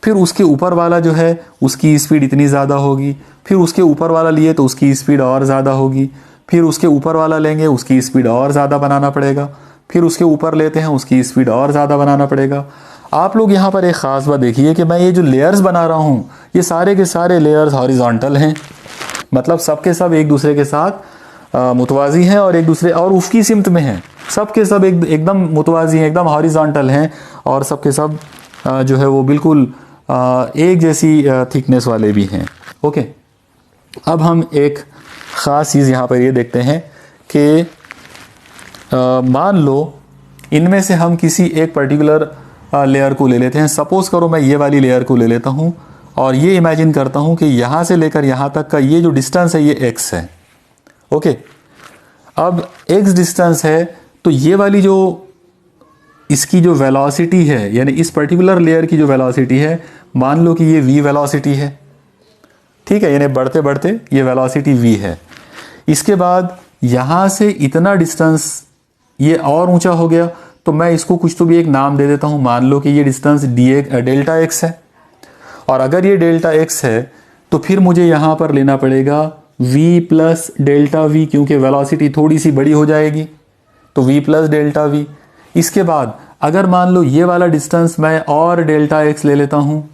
फिर उसके ऊपर वाला जो है उसकी स्पीड इतनी ज़्यादा होगी, फिर उसके ऊपर वाला लिए तो उसकी स्पीड और ज़्यादा होगी, फिर उसके ऊपर वाला लेंगे उसकी स्पीड और ज़्यादा बनाना पड़ेगा, फिर उसके ऊपर लेते हैं, उसकी स्पीड और ज़्यादा बनाना पड़ेगा। आप लोग यहाँ पर एक ख़ास बात देखिए कि मैं ये जो लेयर्स बना रहा हूँ, ये सारे के सारे लेयर्स हॉरिजॉन्टल हैं, मतलब सब के सब एक दूसरे के साथ मुतवाज़ी हैं और एक दूसरे और उसकी सिमत में हैं। सब के सब एकदम मुतवाज़ी हैं, एकदम हॉरिजॉन्टल हैं, और सब के सब जो है वो बिल्कुल एक जैसी थिकनेस वाले भी हैं। ओके, अब हम एक ख़ास चीज़ यहाँ पर ये देखते हैं कि मान लो इनमें से हम किसी एक पर्टिकुलर लेयर को ले लेते हैं। सपोज़ करो मैं ये वाली लेयर को ले लेता हूँ और ये इमेजिन करता हूँ कि यहाँ से लेकर यहाँ तक का ये जो डिस्टेंस है ये x है। ओके, अब x डिस्टेंस है तो ये वाली जो इसकी जो वेलोसिटी है, यानी इस पर्टिकुलर लेयर की जो वेलोसिटी है, मान लो कि ये v वेलोसिटी है, ठीक है, यानी बढ़ते बढ़ते ये वेलोसिटी v है। इसके बाद यहाँ से इतना डिस्टेंस ये और ऊंचा हो गया, तो मैं इसको कुछ तो भी एक नाम दे देता हूँ। मान लो कि ये डिस्टेंस डेल्टा x है, और अगर ये डेल्टा x है तो फिर मुझे यहाँ पर लेना पड़ेगा v प्लस डेल्टा v, क्योंकि वेलोसिटी थोड़ी सी बड़ी हो जाएगी, तो v प्लस डेल्टा v। इसके बाद अगर मान लो ये वाला डिस्टेंस मैं और डेल्टा x ले लेता हूँ,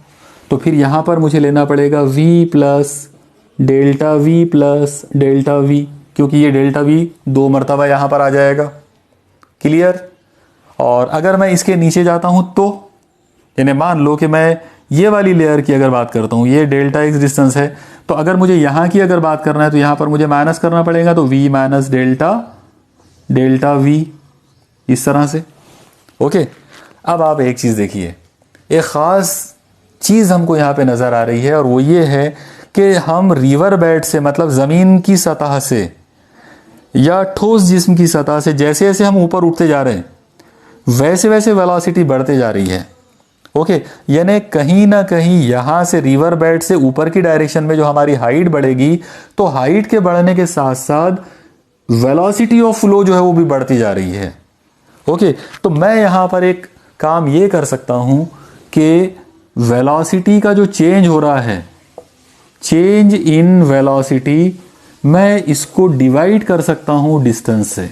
तो फिर यहाँ पर मुझे लेना पड़ेगा v plus delta v plus delta v, क्योंकि ये डेल्टा v 2 मरतबा यहाँ पर आ जाएगा। क्लियर? और अगर मैं इसके नीचे जाता हूँ तो यानी मान लो कि मैं ये वाली लेयर की अगर बात करता हूँ, ये डेल्टा x डिस्टेंस है, तो अगर मुझे यहाँ की अगर बात करना है तो यहाँ पर मुझे माइनस करना पड़ेगा, तो v माइनस डेल्टा v, इस तरह से। ओके, अब आप एक चीज़ देखिए, एक ख़ास चीज़ हमको यहाँ पे नज़र आ रही है, और वो ये है कि हम रिवर बेड से, मतलब ज़मीन की सतह से या ठोस जिस्म की सतह से जैसे जैसे हम ऊपर उठते जा रहे हैं वैसे वैसे वेलोसिटी बढ़ते जा रही है। ओके, यानी कहीं ना कहीं यहाँ से रिवर बेड से ऊपर की डायरेक्शन में जो हमारी हाइट बढ़ेगी, तो हाइट के बढ़ने के साथ साथ वेलोसिटी ऑफ फ्लो जो है वो भी बढ़ती जा रही है। ओके, तो मैं यहाँ पर एक काम ये कर सकता हूँ कि वेलोसिटी का जो चेंज हो रहा है, चेंज इन वेलोसिटी, मैं इसको डिवाइड कर सकता हूँ डिस्टेंस से।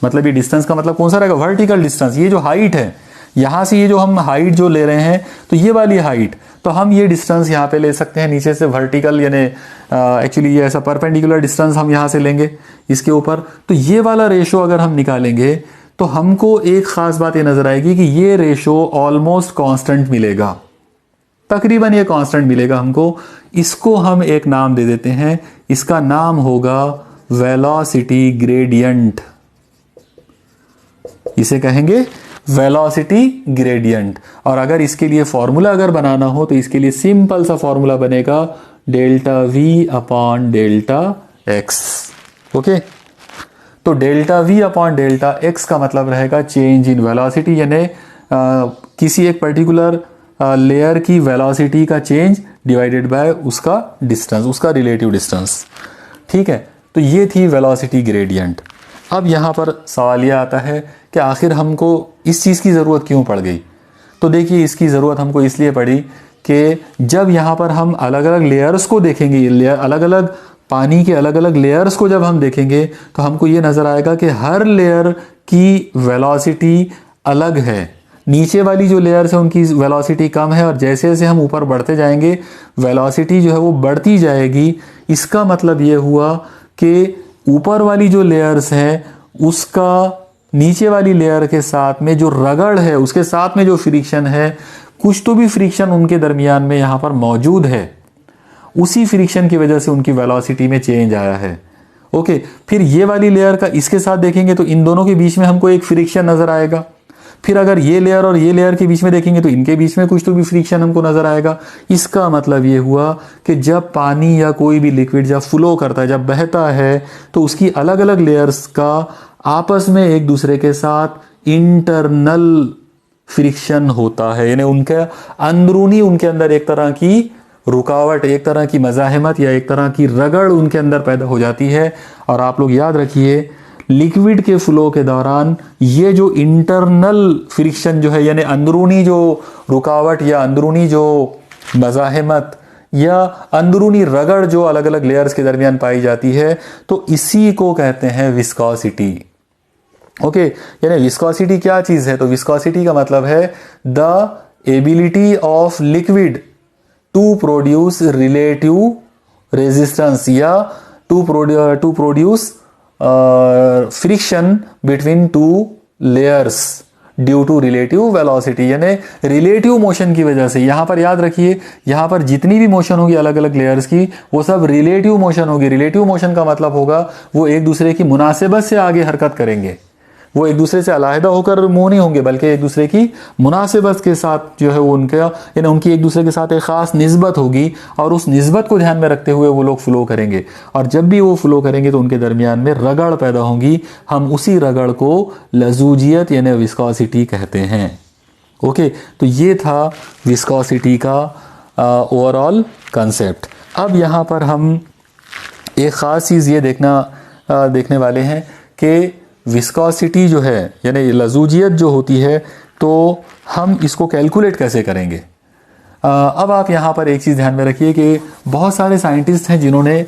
मतलब ये डिस्टेंस का मतलब कौन सा रहेगा? Vertical distance. ये जो हाइट है, यहाँ से ये जो हम हाइट जो ले रहे हैं, तो ये वाली हाइट, तो हम ये डिस्टेंस यहाँ पे ले सकते हैं नीचे से वर्टिकल, यानी एक्चुअली ये ऐसा परपेंडिकुलर डिस्टेंस हम यहाँ से लेंगे इसके ऊपर। तो ये वाला रेशो अगर हम निकालेंगे तो हमको एक ख़ास बात ये नज़र आएगी कि ये रेशो ऑलमोस्ट कांस्टेंट मिलेगा, तकरीबन ये कांस्टेंट मिलेगा हमको। इसको हम एक नाम दे देते हैं, इसका नाम होगा वेलोसिटी ग्रेडियंट। इसे कहेंगे वेलोसिटी ग्रेडियंट। और अगर इसके लिए फॉर्मूला अगर बनाना हो तो इसके लिए सिंपल सा फॉर्मूला बनेगा delta V upon delta X. Okay, तो delta V upon delta X का मतलब रहेगा चेंज इन वेलोसिटी, यानी किसी एक पर्टिकुलर लेयर की वेलोसिटी का चेंज डिवाइडेड बाय उसका डिस्टेंस, उसका रिलेटिव डिस्टेंस। ठीक है, तो ये थी वेलोसिटी ग्रेडियंट। अब यहाँ पर सवाल यह आता है कि आखिर हमको इस चीज़ की ज़रूरत क्यों पड़ गई? तो देखिए, इसकी ज़रूरत हमको इसलिए पड़ी कि जब यहाँ पर हम अलग अलग लेयर्स को देखेंगे, अलग अलग पानी के अलग अलग लेयर्स को जब हम देखेंगे, तो हमको ये नज़र आएगा कि हर लेयर की वेलोसिटी अलग है। नीचे वाली जो लेयर्स है उनकी वेलोसिटी कम है, और जैसे जैसे हम ऊपर बढ़ते जाएंगे वेलोसिटी जो है वो बढ़ती जाएगी। इसका मतलब ये हुआ कि ऊपर वाली जो लेयर्स है उसका नीचे वाली लेयर के साथ में जो रगड़ है, उसके साथ में जो फ्रिक्शन है, कुछ तो भी फ्रिक्शन उनके दरमियान में यहाँ पर मौजूद है। उसी फ्रिक्शन की वजह से उनकी वेलोसिटी में चेंज आया है। ओके, फिर ये वाली लेयर का इसके साथ देखेंगे तो इन दोनों के बीच में हमको एक फ्रिक्शन नजर आएगा। फिर अगर ये लेयर और ये लेयर के बीच में देखेंगे तो इनके बीच में कुछ तो भी फ्रिक्शन हमको नजर आएगा। इसका मतलब ये हुआ कि जब पानी या कोई भी लिक्विड जब फ्लो करता है, जब बहता है, तो उसकी अलग अलग लेयर्स का आपस में एक दूसरे के साथ इंटरनल फ्रिक्शन होता है, यानी उनके अंदरूनी, उनके अंदर एक तरह की रुकावट, एक तरह की मज़ाहमत या एक तरह की रगड़ उनके अंदर पैदा हो जाती है। और आप लोग याद रखिए, लिक्विड के फ्लो के दौरान ये जो इंटरनल फ्रिक्शन जो है, यानी अंदरूनी जो रुकावट या अंदरूनी जो मज़ाहमत या अंदरूनी रगड़ जो अलग अलग लेयर्स के दरमियान पाई जाती है, तो इसी को कहते हैं विस्कोसिटी। ओके, यानी विस्कोसिटी क्या चीज है? तो विस्कोसिटी का मतलब है the ability of liquid to produce relative resistance या to produce friction between two layers due to relative velocity, यानी रिलेटिव मोशन की वजह से। यहां पर याद रखिए, यहां पर जितनी भी मोशन होगी अलग अलग लेयर्स की, वो सब रिलेटिव मोशन होगी। रिलेटिव मोशन का मतलब होगा वो एक दूसरे की मुनासिबत से आगे हरकत करेंगे, वो एक दूसरे से अलहदा होकर मूव नहीं होंगे, बल्कि एक दूसरे की मुनासिबत के साथ जो है वो उनकी एक दूसरे के साथ एक खास निस्बत होगी, और उस निस्बत को ध्यान में रखते हुए वो लोग फ्लो करेंगे। और जब भी वो फ्लो करेंगे तो उनके दरमियान में रगड़ पैदा होगी। हम उसी रगड़ को लजूजियत यानी विस्कोसिटी कहते हैं। ओके, तो ये था विस्कोसिटी का ओवरऑल कंसेप्ट। अब यहाँ पर हम एक ख़ास चीज़ ये देखने वाले हैं कि विस्कोसिटी जो है यानी लजूजियत जो होती है, तो हम इसको कैलकुलेट कैसे करेंगे। अब आप यहाँ पर एक चीज़ ध्यान में रखिए कि बहुत सारे साइंटिस्ट हैं जिन्होंने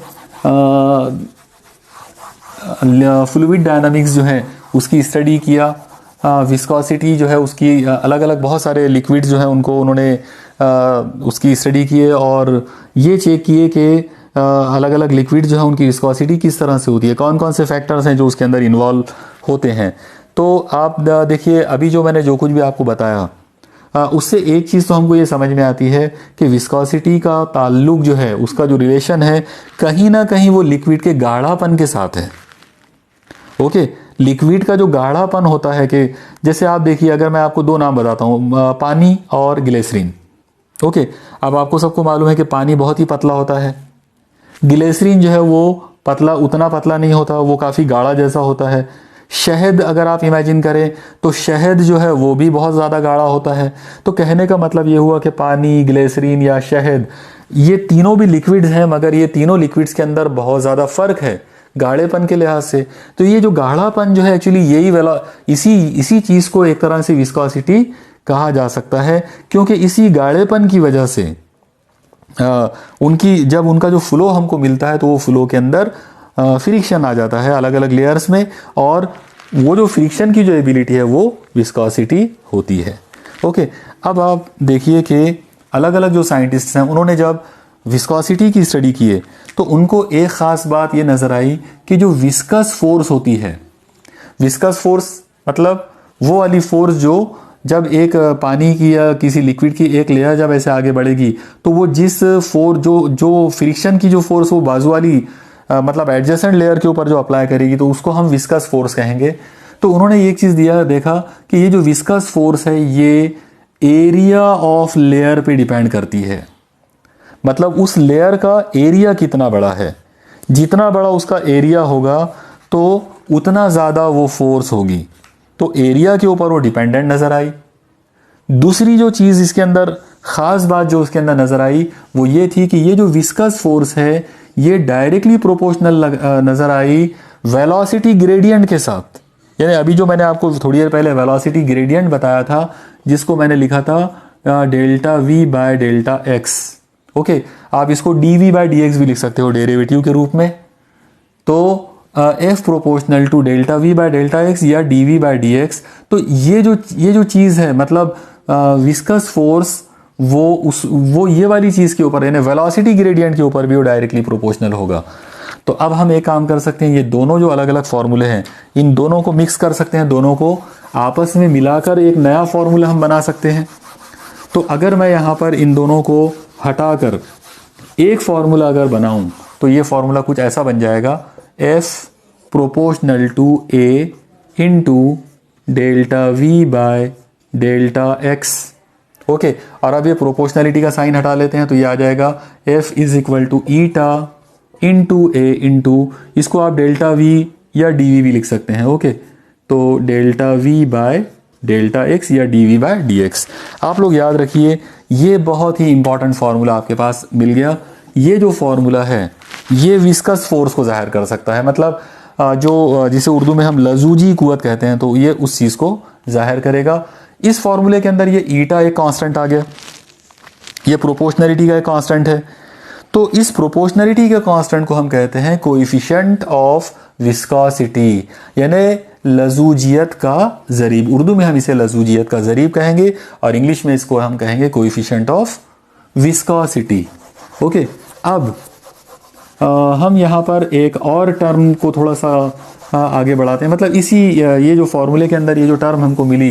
फ्लूइड डायनामिक्स जो है उसकी स्टडी किया। विस्कोसिटी जो है उसकी अलग अलग बहुत सारे लिक्विड्स जो हैं उन्होंने उसकी स्टडी किए और ये चेक किए कि अलग अलग लिक्विड जो है उनकी विस्कोसिटी किस तरह से होती है, कौन कौन से फैक्टर्स हैं जो उसके अंदर इन्वॉल्व होते हैं। तो आप देखिए, अभी जो मैंने जो कुछ भी आपको बताया उससे एक चीज़ तो हमको ये समझ में आती है कि विस्कोसिटी का ताल्लुक जो है, उसका जो रिलेशन है, कहीं ना कहीं वो लिक्विड के गाढ़ापन के साथ है। ओके, लिक्विड का जो गाढ़ापन होता है, कि जैसे आप देखिए, अगर मैं आपको दो नाम बताता हूँ, पानी और ग्लिसरीन। ओके, अब आपको सबको मालूम है कि पानी बहुत ही पतला होता है, ग्लिसरीन जो है वो उतना पतला नहीं होता, वो काफ़ी गाढ़ा जैसा होता है। शहद अगर आप इमेजिन करें तो शहद जो है वो भी बहुत ज़्यादा गाढ़ा होता है। तो कहने का मतलब ये हुआ कि पानी, ग्लिसरीन या शहद, ये तीनों भी लिक्विड्स हैं, मगर ये तीनों लिक्विड्स के अंदर बहुत ज़्यादा फ़र्क है गाढ़ेपन के लिहाज से। तो ये जो गाढ़ापन जो है, एक्चुअली यही इसी चीज़ को एक तरह से विस्कोसिटी कहा जा सकता है, क्योंकि इसी गाढ़ेपन की वजह से जब उनका जो फ्लो हमको मिलता है तो वो फ्लो के अंदर फ्रिक्शन आ जाता है अलग अलग लेयर्स में, और वो जो फ्रिक्शन की जो एबिलिटी है वो विस्कोसिटी होती है। ओके, अब आप देखिए कि अलग अलग जो साइंटिस्ट हैं उन्होंने जब विस्कोसिटी की स्टडी किए तो उनको एक ख़ास बात ये नज़र आई कि जो विस्कस फोर्स होती है, विस्कस फोर्स मतलब वो वाली फोर्स जो जब एक पानी की या किसी लिक्विड की एक लेयर जब ऐसे आगे बढ़ेगी तो वो जिस फोर्स जो फ्रिक्शन की जो फोर्स वो बाजू वाली मतलब एडजेसेंट लेयर के ऊपर जो अप्लाई करेगी, तो उसको हम विस्कस फोर्स कहेंगे। तो उन्होंने एक चीज़ देखा कि ये जो विस्कस फोर्स है ये एरिया ऑफ लेयर पे डिपेंड करती है। मतलब उस लेयर का एरिया कितना बड़ा है, जितना बड़ा उसका एरिया होगा तो उतना ज़्यादा वो फोर्स होगी। तो एरिया के ऊपर वो डिपेंडेंट नज़र आई। दूसरी जो चीज़ इसके अंदर ख़ास बात जो उसके अंदर नज़र आई वो ये थी कि ये जो विस्कस फोर्स है ये डायरेक्टली प्रोपोर्शनल नज़र आई वेलोसिटी ग्रेडियंट के साथ। यानी अभी जो मैंने आपको थोड़ी देर पहले वेलोसिटी ग्रेडियंट बताया था, जिसको मैंने लिखा था delta V by delta X. Okay, आप इसको D V by D X भी लिख सकते हो डेरिवेटिव के रूप में। तो F proportional to delta V by delta X या D V by D X. तो ये जो चीज़ है, मतलब विस्कस फोर्स वो ये वाली चीज़ के ऊपर यानी वेलोसिटी ग्रेडियंट के ऊपर भी वो डायरेक्टली प्रोपोर्शनल होगा। तो अब हम एक काम कर सकते हैं, ये दोनों जो अलग अलग फॉर्मूले हैं इन दोनों को मिक्स कर सकते हैं, दोनों को आपस में मिलाकर एक नया फॉर्मूला हम बना सकते हैं। तो अगर मैं यहाँ पर इन दोनों को हटाकर एक फॉर्मूला अगर बनाऊँ तो ये फॉर्मूला कुछ ऐसा बन जाएगा, F proportional to A into delta V by delta X. Okay, और अब ये प्रोपोर्शनलिटी का साइन हटा लेते हैं तो ये आ जाएगा F is equal to eta into A into, इसको आप डेल्टा वी या डी वी भी लिख सकते हैं। ओके, तो delta V by delta X या D V by D X. आप लोग याद रखिए, ये बहुत ही इंपॉर्टेंट फार्मूला आपके पास मिल गया। ये जो फार्मूला है ये विस्कस फोर्स को जाहिर कर सकता है, मतलब जो जिसे उर्दू में हम लजूजी कुव्वत कहते हैं, तो ये उस चीज़ को जाहिर करेगा। इस फॉर्मूले के अंदर ये ईटा एक कांस्टेंट आ गया, ये प्रोपोर्शनलिटी का एक कांस्टेंट है। तो इस प्रोपोर्शनलिटी के कांस्टेंट को हम कहते हैं कोएफिशिएंट ऑफ विस्कोसिटी, यानी लजूजियत का ज़रीब। उर्दू में हम इसे लजूजियत का ज़रीब कहेंगे और इंग्लिश में इसको हम कहेंगे कोएफिशिएंट ऑफ विस्कोसिटी। ओके, अब हम यहाँ पर एक और टर्म को थोड़ा सा आगे बढ़ाते हैं। मतलब इसी ये जो फॉर्मूले के अंदर ये जो टर्म हमको मिली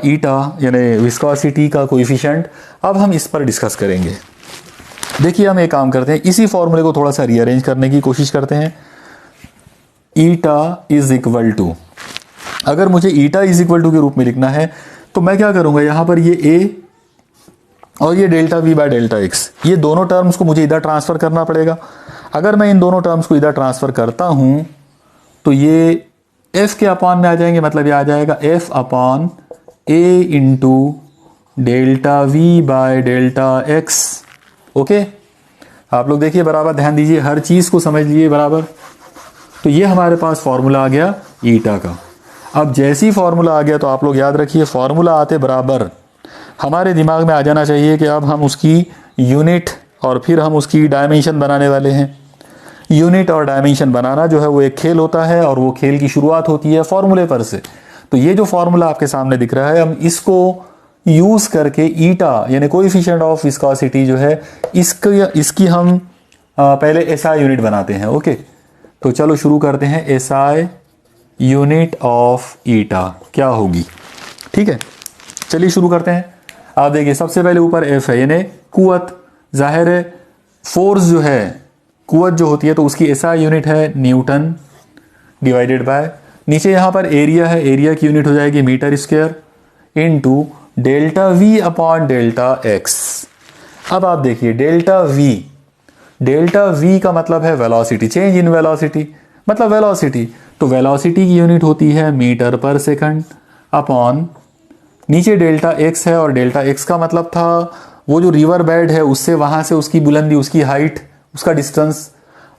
ईटा यानी विस्कोसिटी का कोएफिशिएंट, अब हम इस पर डिस्कस करेंगे। देखिए हम एक काम करते हैं, इसी फॉर्मूले को थोड़ा सा रीअरेंज करने की कोशिश करते हैं। ईटा इज इक्वल टू, अगर मुझे ईटा इज इक्वल टू के रूप में लिखना है तो मैं क्या करूंगा, यहाँ पर ये ए और ये delta V by delta x, ये दोनों टर्म्स को मुझे इधर ट्रांसफर करना पड़ेगा। अगर मैं इन दोनों टर्म्स को इधर ट्रांसफर करता हूं तो ये एफ के अपॉन में आ जाएंगे, मतलब ये आ जाएगा F upon A into delta V by delta X. Okay, आप लोग देखिए बराबर ध्यान दीजिए, हर चीज को समझ लीजिए बराबर। तो ये हमारे पास फॉर्मूला आ गया ईटा का। अब जैसी फॉर्मूला आ गया तो आप लोग याद रखिए, फॉर्मूला आते बराबर हमारे दिमाग में आ जाना चाहिए कि अब हम उसकी यूनिट और फिर हम उसकी डायमेंशन बनाने वाले हैं। यूनिट और डायमेंशन बनाना जो है वो एक खेल होता है और वो खेल की शुरुआत होती है फॉर्मूले पर से। तो ये जो फॉर्मूला आपके सामने दिख रहा है, हम इसको यूज करके ईटा यानी कोएफिशिएंट ऑफ विस्कोसिटी जो है इसकी हम पहले एसआई यूनिट बनाते हैं। ओके, तो चलो शुरू करते हैं। एसआई यूनिट ऑफ ईटा क्या होगी, ठीक है, चलिए शुरू करते हैं। आप देखिए सबसे पहले ऊपर एफ है यानी कुवत, जाहिर है फोर्स जो है कुवत जो होती है तो उसकी एसआई यूनिट है न्यूटन डिवाइडेड बाय, नीचे यहाँ पर एरिया है, एरिया की यूनिट हो जाएगी metre square into delta V upon delta X. अब आप देखिए डेल्टा वी का मतलब है वेलोसिटी, चेंज इन वेलोसिटी मतलब वेलोसिटी, तो वेलोसिटी की यूनिट होती है मीटर पर सेकंड अपॉन, नीचे डेल्टा एक्स है और डेल्टा एक्स का मतलब था वो जो रिवर बेड है उससे वहां से उसकी बुलंदी, उसकी हाइट, उसका डिस्टेंस,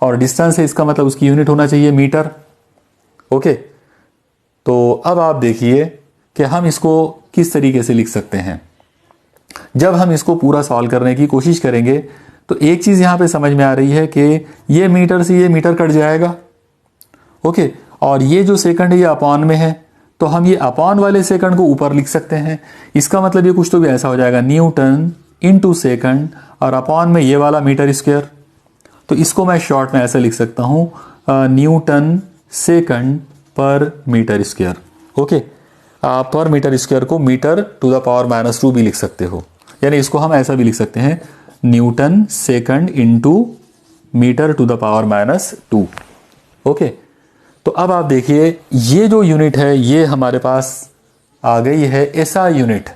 और डिस्टेंस है इसका मतलब उसकी यूनिट होना चाहिए मीटर। ओके, तो अब आप देखिए कि हम इसको किस तरीके से लिख सकते हैं। जब हम इसको पूरा सॉल्व करने की कोशिश करेंगे तो एक चीज यहां पे समझ में आ रही है कि ये मीटर से ये मीटर कट जाएगा। ओके, और ये जो सेकंड है ये अपॉन में है, तो हम ये अपॉन वाले सेकंड को ऊपर लिख सकते हैं। इसका मतलब ये कुछ तो भी ऐसा हो जाएगा न्यूटन इनटू सेकंड और अपॉन में ये वाला मीटर स्क्वायर। तो इसको मैं शॉर्ट में ऐसे लिख सकता हूं न्यूटन सेकंड पर मीटर स्क्वायर। ओके, आप पर मीटर स्क्वायर को मीटर टू द पावर -2 भी लिख सकते हो, यानी इसको हम ऐसा भी लिख सकते हैं newton second into metre to the power -2। Okay, तो अब आप देखिए ये जो यूनिट है ये हमारे पास आ गई है एसआई यूनिट,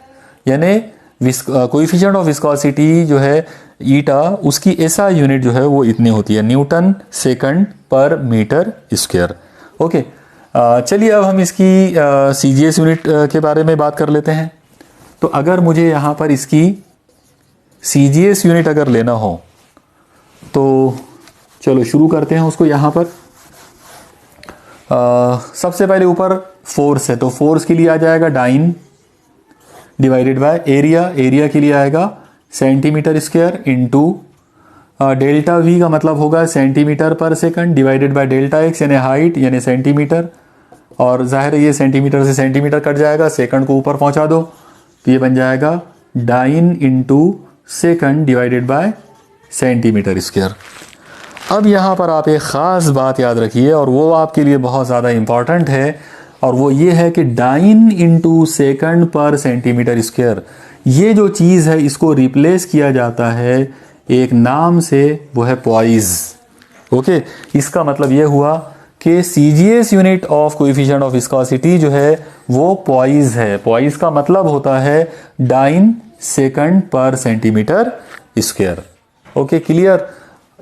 यानी कोएफिशिएंट ऑफ विस्कोसिटी जो है ईटा, उसकी एसआई यूनिट जो है वो इतनी होती है न्यूटन सेकंड पर मीटर स्क्वायर। ओके, चलिए अब हम इसकी सीजीएस यूनिट के बारे में बात कर लेते हैं। तो अगर मुझे यहाँ पर इसकी सीजीएस यूनिट अगर लेना हो तो चलो शुरू करते हैं उसको। यहाँ पर सबसे पहले ऊपर फोर्स है, तो फोर्स के लिए आ जाएगा dyne divided by area, area के लिए आएगा centimetre square into delta V का मतलब होगा सेंटीमीटर पर second divided by delta X यानी हाइट यानी सेंटीमीटर, और जाहिर है ये सेंटीमीटर से सेंटीमीटर कट जाएगा, सेकंड को ऊपर पहुंचा दो तो ये बन जाएगा dyne into second divided by centimetre square. अब यहाँ पर आप एक ख़ास बात याद रखिए और वो आपके लिए बहुत ज़्यादा इम्पॉर्टेंट है, और वो ये है कि डाइन इनटू सेकंड पर सेंटीमीटर स्क्वायर, ये जो चीज़ है इसको रिप्लेस किया जाता है एक नाम से, वो है पॉइज। ओके, इसका मतलब ये हुआ कि CGS unit of coefficient of viscosity जो है वो पॉइज है। पॉइज का मतलब होता है डाइन सेकंड पर सेंटीमीटर स्क्वायर। Okay, clear.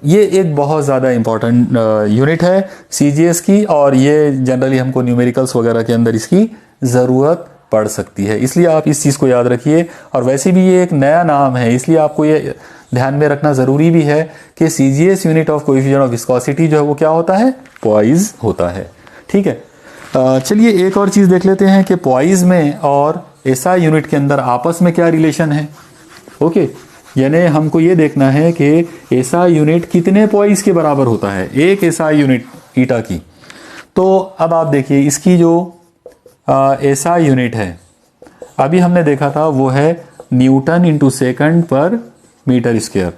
ये एक बहुत ज़्यादा इंपॉर्टेंट यूनिट है सीजीएस की, और ये जनरली हमको न्यूमेरिकल्स वगैरह के अंदर इसकी ज़रूरत पड़ सकती है, इसलिए आप इस चीज़ को याद रखिए। और वैसे भी ये एक नया नाम है, इसलिए आपको ये ध्यान में रखना ज़रूरी भी है कि CGS unit of coefficient of viscosity जो है वो क्या होता है, पॉइज होता है। ठीक है, चलिए एक और चीज़ देख लेते हैं कि पॉइज में और एसआई यूनिट के अंदर आपस में क्या रिलेशन है। ओके, यानी हमको ये देखना है कि एसआई यूनिट कितने पॉइज के बराबर होता है, एक एसआई यूनिट ईटा की। तो अब आप देखिए इसकी जो एसआई यूनिट है, अभी हमने देखा था वो है न्यूटन इंटू सेकंड पर मीटर स्क्वायर।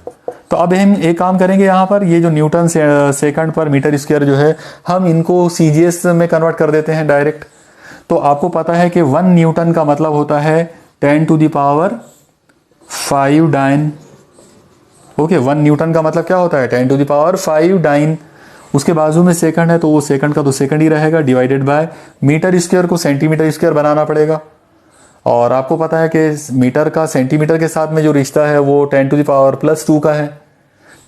तो अब हम एक काम करेंगे, यहाँ पर ये जो न्यूटन सेकंड पर मीटर स्क्वायर जो है, हम इनको सीजीएस में कन्वर्ट कर देते हैं डायरेक्ट। तो आपको पता है कि 1 न्यूटन का मतलब होता है 10 to the power 5 dyne. Okay, 1 newton का मतलब क्या होता है 10 टू द पावर 5 डाइन। उसके बाजू में सेकंड है तो वो सेकंड का तो सेकंड ही रहेगा, डिवाइडेड बाय मीटर स्क्वायर को सेंटीमीटर स्क्वायर बनाना पड़ेगा। और आपको पता है कि मीटर का सेंटीमीटर के साथ में जो रिश्ता है वो 10 टू द पावर +2 का है।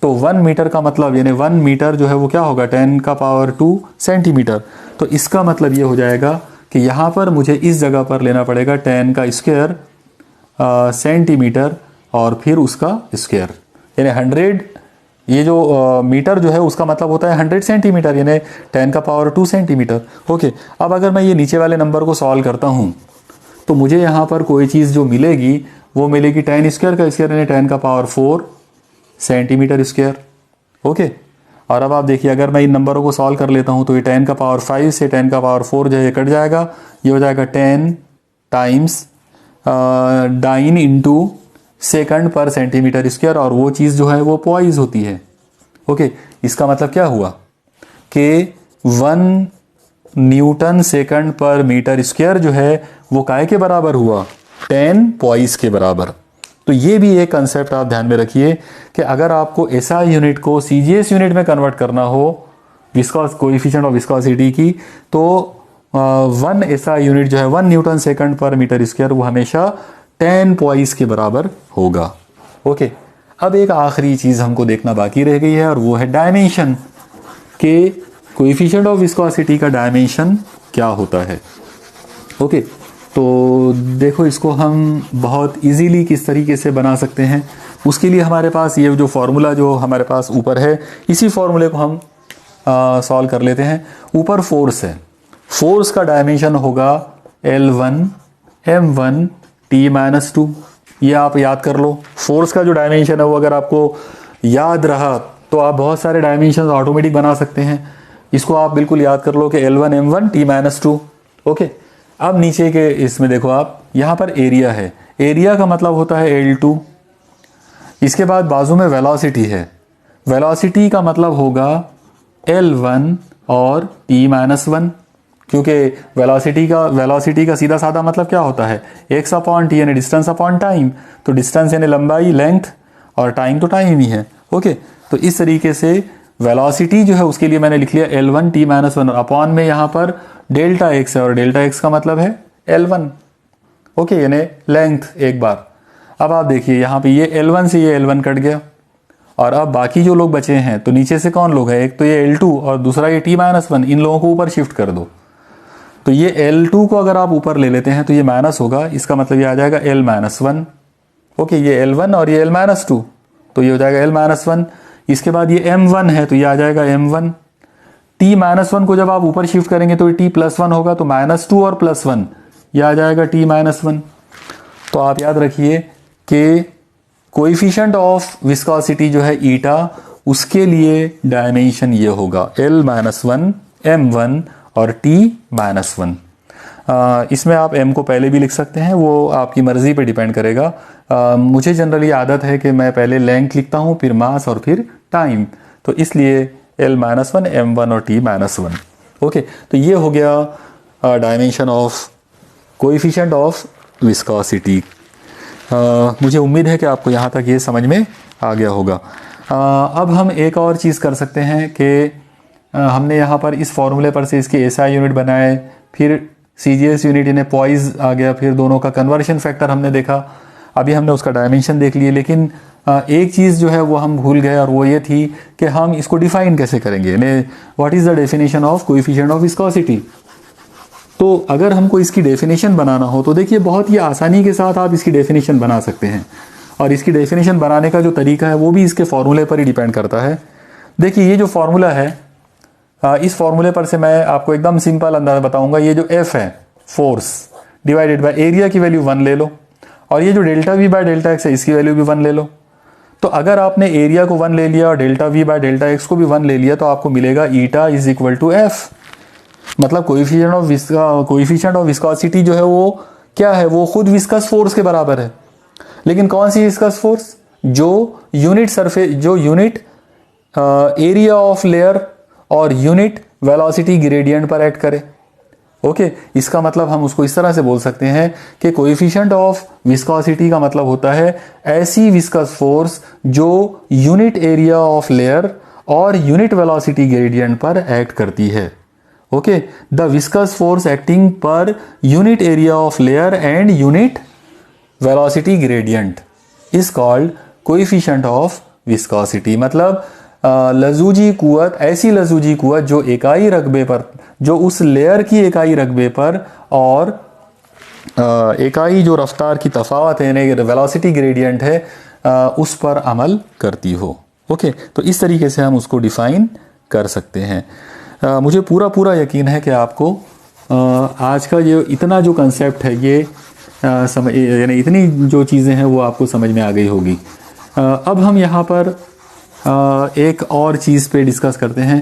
तो 1 मीटर का मतलब यानी 1 मीटर जो है वो क्या होगा 10 का पावर 2 सेंटीमीटर। तो इसका मतलब ये हो जाएगा कि यहाँ पर मुझे इस जगह पर लेना पड़ेगा 10 का स्क्वायर सेंटीमीटर और फिर उसका स्क्वायर, यानी 100। ये जो मीटर जो है उसका मतलब होता है 100 सेंटीमीटर, यानी 10 का पावर 2 सेंटीमीटर। ओके, अब अगर मैं ये नीचे वाले नंबर को सॉल्व करता हूँ तो मुझे यहाँ पर कोई चीज़ जो मिलेगी वो मिलेगी 10 स्क्वायर का स्क्वायर यानी 10 का पावर 4 सेंटीमीटर स्क्वायर। ओके, और अब आप देखिए अगर मैं इन नंबरों को सॉल्व कर लेता हूँ तो ये 10 का पावर 5 से 10 का पावर 4 जो है कट जाएगा, ये हो जाएगा 10 टाइम्स डाइन इंटू सेकंड पर सेंटीमीटर स्क्वायर, और वो चीज़ जो है वो पॉइज होती है। ओके, इसका मतलब क्या हुआ कि 1 न्यूटन सेकंड पर मीटर स्क्वायर जो है वो काय के बराबर हुआ 10 पॉइस के बराबर। तो ये भी एक कंसेप्ट आप ध्यान में रखिए कि अगर आपको एसआई यूनिट को सीजीएस यूनिट में कन्वर्ट करना हो विस्कॉस कोएफिशिएंट ऑफ विस्कोसिटी की, तो 1 एसआई यूनिट जो है 1 न्यूटन सेकंड पर मीटर स्क्वायर वो हमेशा 10 पॉइस के बराबर होगा। ओके, अब एक आखिरी चीज़ हमको देखना बाकी रह गई है और वो है डायमेंशन के कोएफिशिएंट ऑफ विस्कोसिटी का डायमेंशन क्या होता है। ओके, तो देखो इसको हम बहुत इजीली किस तरीके से बना सकते हैं। उसके लिए हमारे पास ये जो फॉर्मूला जो हमारे पास ऊपर है, इसी फॉर्मूले को हम सॉल्व कर लेते हैं। ऊपर फोर्स है, फोर्स का डायमेंशन होगा L1 M1 T-2। ये आप याद कर लो। फोर्स का जो डायमेंशन है वो अगर आपको याद रहा तो आप बहुत सारे डायमेंशन ऑटोमेटिक बना सकते हैं। इसको आप बिल्कुल याद कर लो कि L1 M1 T-2। ओके, अब नीचे के इसमें देखो आप, यहाँ पर एरिया है, एरिया का मतलब होता है L2। इसके बाद बाजू में वेलोसिटी है, वेलोसिटी का मतलब होगा L1 और T-1, क्योंकि वेलोसिटी का सीधा साधा मतलब क्या होता है x अपॉन टी यानी डिस्टेंस अपॉन टाइम। तो डिस्टेंस यानी लंबाई लेंथ और टाइम तो टाइम ही है। ओके, तो इस तरीके से वेलोसिटी जो है उसके लिए मैंने लिख लिया L1 T-1 अपॉन में यहाँ पर डेल्टा x है और डेल्टा x का मतलब है L1। ओके, यानी लेंथ एक बार। अब आप देखिए यहाँ पे ये L1 से ये L1 कट गया और अब बाकी जो लोग बचे हैं तो नीचे से कौन लोग हैं, एक तो ये L2 और दूसरा ये T-1, इन लोगों को ऊपर शिफ्ट कर दो। तो ये L2 को अगर आप ऊपर ले लेते हैं तो ये माइनस होगा, इसका मतलब ये आ जाएगा L-1। ओके, ये L1 और ये L-2 तो ये हो जाएगा L-1। इसके बाद ये M1 है तो ये आ जाएगा M1। T-1 को जब आप ऊपर शिफ्ट करेंगे तो ये T+1 होगा, तो -2 और +1 ये आ जाएगा T-1। तो आप याद रखिए कि कोएफिशिएंट ऑफ विस्कोसिटी जो है ईटा, उसके लिए डायमेंशन ये होगा L-1 M1 और T-1। इसमें आप m को पहले भी लिख सकते हैं, वो आपकी मर्जी पे डिपेंड करेगा। मुझे जनरली आदत है कि मैं पहले लेंथ लिखता हूँ फिर मास और फिर टाइम, तो इसलिए L-1 M1 और T-1। ओके, तो ये हो गया dimension of coefficient of viscosity. मुझे उम्मीद है कि आपको यहाँ तक ये समझ में आ गया होगा। अब हम एक और चीज़ कर सकते हैं कि हमने यहाँ पर इस फॉर्मूले पर से इसके एसआई यूनिट बनाए, फिर सीजीएस यूनिट इन्हें पॉइज आ गया, फिर दोनों का कन्वर्शन फैक्टर हमने देखा, अभी हमने उसका डायमेंशन देख लिए। लेकिन एक चीज़ जो है वो हम भूल गए और वो ये थी कि हम इसको डिफाइन कैसे करेंगे, what is the definition of coefficient of viscosity. तो अगर हमको इसकी डेफिनेशन बनाना हो तो देखिए बहुत ही आसानी के साथ आप इसकी डेफिनेशन बना सकते हैं, और इसकी डेफिनेशन बनाने का जो तरीका है वो भी इसके फॉर्मूले पर ही डिपेंड करता है। देखिए ये जो फॉर्मूला है, इस फॉर्मूले पर से मैं आपको एकदम सिंपल अंदाज़ा बताऊंगा। ये जो F है फोर्स डिवाइडेड बाय एरिया की वैल्यू 1 ले लो, और ये जो delta V by delta x है इसकी वैल्यू भी 1 ले लो। तो अगर आपने एरिया को 1 ले लिया और delta V by delta x को भी 1 ले लिया तो आपको मिलेगा eta is equal to F। मतलब कोएफिशिएंट ऑफ विस्कोसिटी जो है वो क्या है, वो खुद विस्कस फोर्स के बराबर है। लेकिन कौन सी विस्कस फोर्स? जो यूनिट एरिया ऑफ लेयर और यूनिट वेलोसिटी ग्रेडियंट पर एक्ट करे। ओके, इसका मतलब हम उसको इस तरह से बोल सकते हैं कि कोएफिशिएंट ऑफ विस्कोसिटी का मतलब होता है ऐसी विस्कस फोर्स जो यूनिट एरिया ऑफ लेयर और यूनिट वेलोसिटी ग्रेडियंट पर एक्ट करती है। Okay, the viscous force acting per unit area of layer and unit velocity gradient is called coefficient of viscosity. मतलब लजूजी कुव्वत, ऐसी लजूजी कुव्वत जो इकाई रकबे पर, जो उस लेयर की इकाई रकबे पर और इकाई जो रफ्तार की तफावत है यानी वेलोसिटी ग्रेडियंट है उस पर अमल करती हो। ओके, तो इस तरीके से हम उसको डिफाइन कर सकते हैं। मुझे पूरा यकीन है कि आपको आज का ये इतना जो कंसेप्ट है ये यानी इतनी जो चीज़ें हैं वो आपको समझ में आ गई होगी। अब हम यहाँ पर एक और चीज़ पे डिस्कस करते हैं।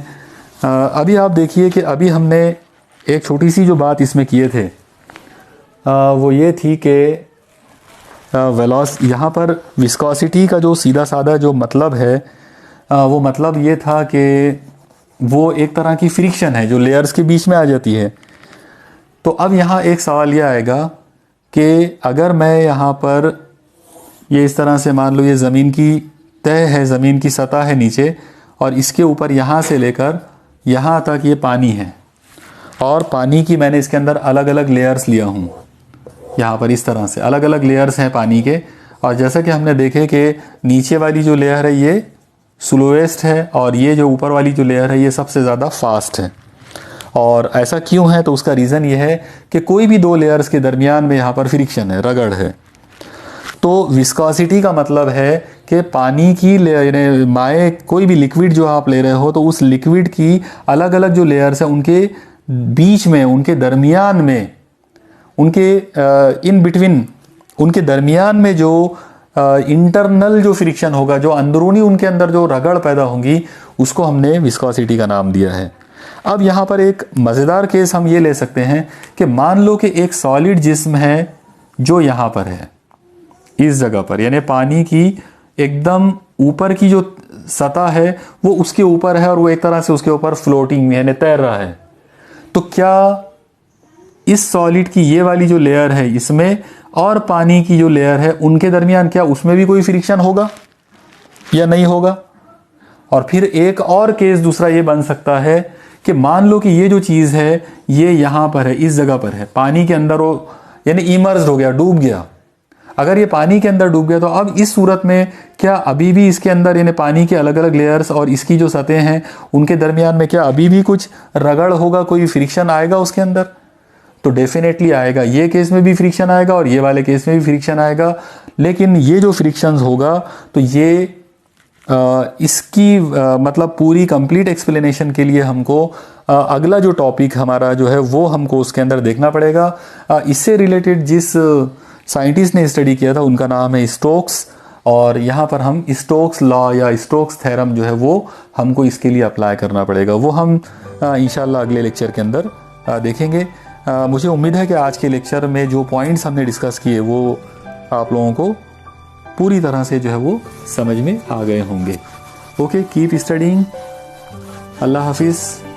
अभी आप देखिए कि अभी हमने एक छोटी सी जो बात इसमें किए थे वो ये थी कि यहाँ पर विस्कोसिटी का जो सीधा साधा जो मतलब है वो मतलब ये था कि वो एक तरह की फ्रिक्शन है जो लेयर्स के बीच में आ जाती है। तो अब यहाँ एक सवाल ये आएगा कि अगर मैं यहाँ पर ये इस तरह से मान लो ये ज़मीन की तह है, ज़मीन की सतह है नीचे, और इसके ऊपर यहाँ से लेकर यहाँ तक ये पानी है और पानी की मैंने इसके अंदर अलग अलग लेयर्स लिया हूँ। यहाँ पर इस तरह से अलग अलग लेयर्स हैं पानी के, और जैसा कि हमने देखे कि नीचे वाली जो लेयर है ये स्लोएस्ट है और ये जो ऊपर वाली जो लेयर है ये सबसे ज़्यादा फास्ट है। और ऐसा क्यों है? तो उसका रीज़न ये है कि कोई भी दो लेयर्स के दरमियान में यहाँ पर फ्रिक्शन है, रगड़ है। तो विस्कोसिटी का मतलब है कि पानी की यानी माए कोई भी लिक्विड जो आप ले रहे हो तो उस लिक्विड की अलग अलग जो लेयर्स हैं उनके बीच में, उनके दरमियान में, उनके इन बिटवीन, उनके दरमियान में जो इंटरनल जो फ्रिक्शन होगा, जो अंदरूनी उनके अंदर जो रगड़ पैदा होगी, उसको हमने विस्कोसिटी का नाम दिया है। अब यहाँ पर एक मज़ेदार केस हम ये ले सकते हैं कि मान लो कि एक सॉलिड जिस्म है जो यहाँ पर है, इस जगह पर, यानी पानी की एकदम ऊपर की जो सतह है वो उसके ऊपर है और वो एक तरह से उसके ऊपर फ्लोटिंग में यानी तैर रहा है। तो क्या इस सॉलिड की ये वाली जो लेयर है इसमें और पानी की जो लेयर है उनके दरमियान क्या उसमें भी कोई फ्रिक्शन होगा या नहीं होगा? और फिर एक और केस दूसरा ये बन सकता है कि मान लो कि ये जो चीज़ है ये यहाँ पर है, इस जगह पर है, पानी के अंदर वो यानी इमर्ज हो गया, डूब गया। अगर ये पानी के अंदर डूब गया तो अब इस सूरत में क्या अभी भी इसके अंदर यानी पानी के अलग अलग लेयर्स और इसकी जो सतह हैं उनके दरमियान में क्या अभी भी कुछ रगड़ होगा, कोई फ्रिक्शन आएगा उसके अंदर? तो डेफिनेटली आएगा। ये केस में भी फ्रिक्शन आएगा और ये वाले केस में भी फ्रिक्शन आएगा। लेकिन ये जो फ्रिक्शन होगा तो ये इसकी मतलब पूरी कंप्लीट एक्सप्लेनेशन के लिए हमको अगला जो टॉपिक हमारा जो है वो हमको उसके अंदर देखना पड़ेगा। इससे रिलेटेड जिस साइंटिस्ट ने स्टडी किया था उनका नाम है स्टोक्स, और यहाँ पर हम स्टोक्स लॉ या स्टोक्स थ्योरम जो है वो हमको इसके लिए अप्लाई करना पड़ेगा। वो हम इंशाल्लाह अगले लेक्चर के अंदर देखेंगे। मुझे उम्मीद है कि आज के लेक्चर में जो पॉइंट्स हमने डिस्कस किए वो आप लोगों को पूरी तरह से जो है वो समझ में आ गए होंगे। Okay, keep studying. अल्लाह हाफिज़।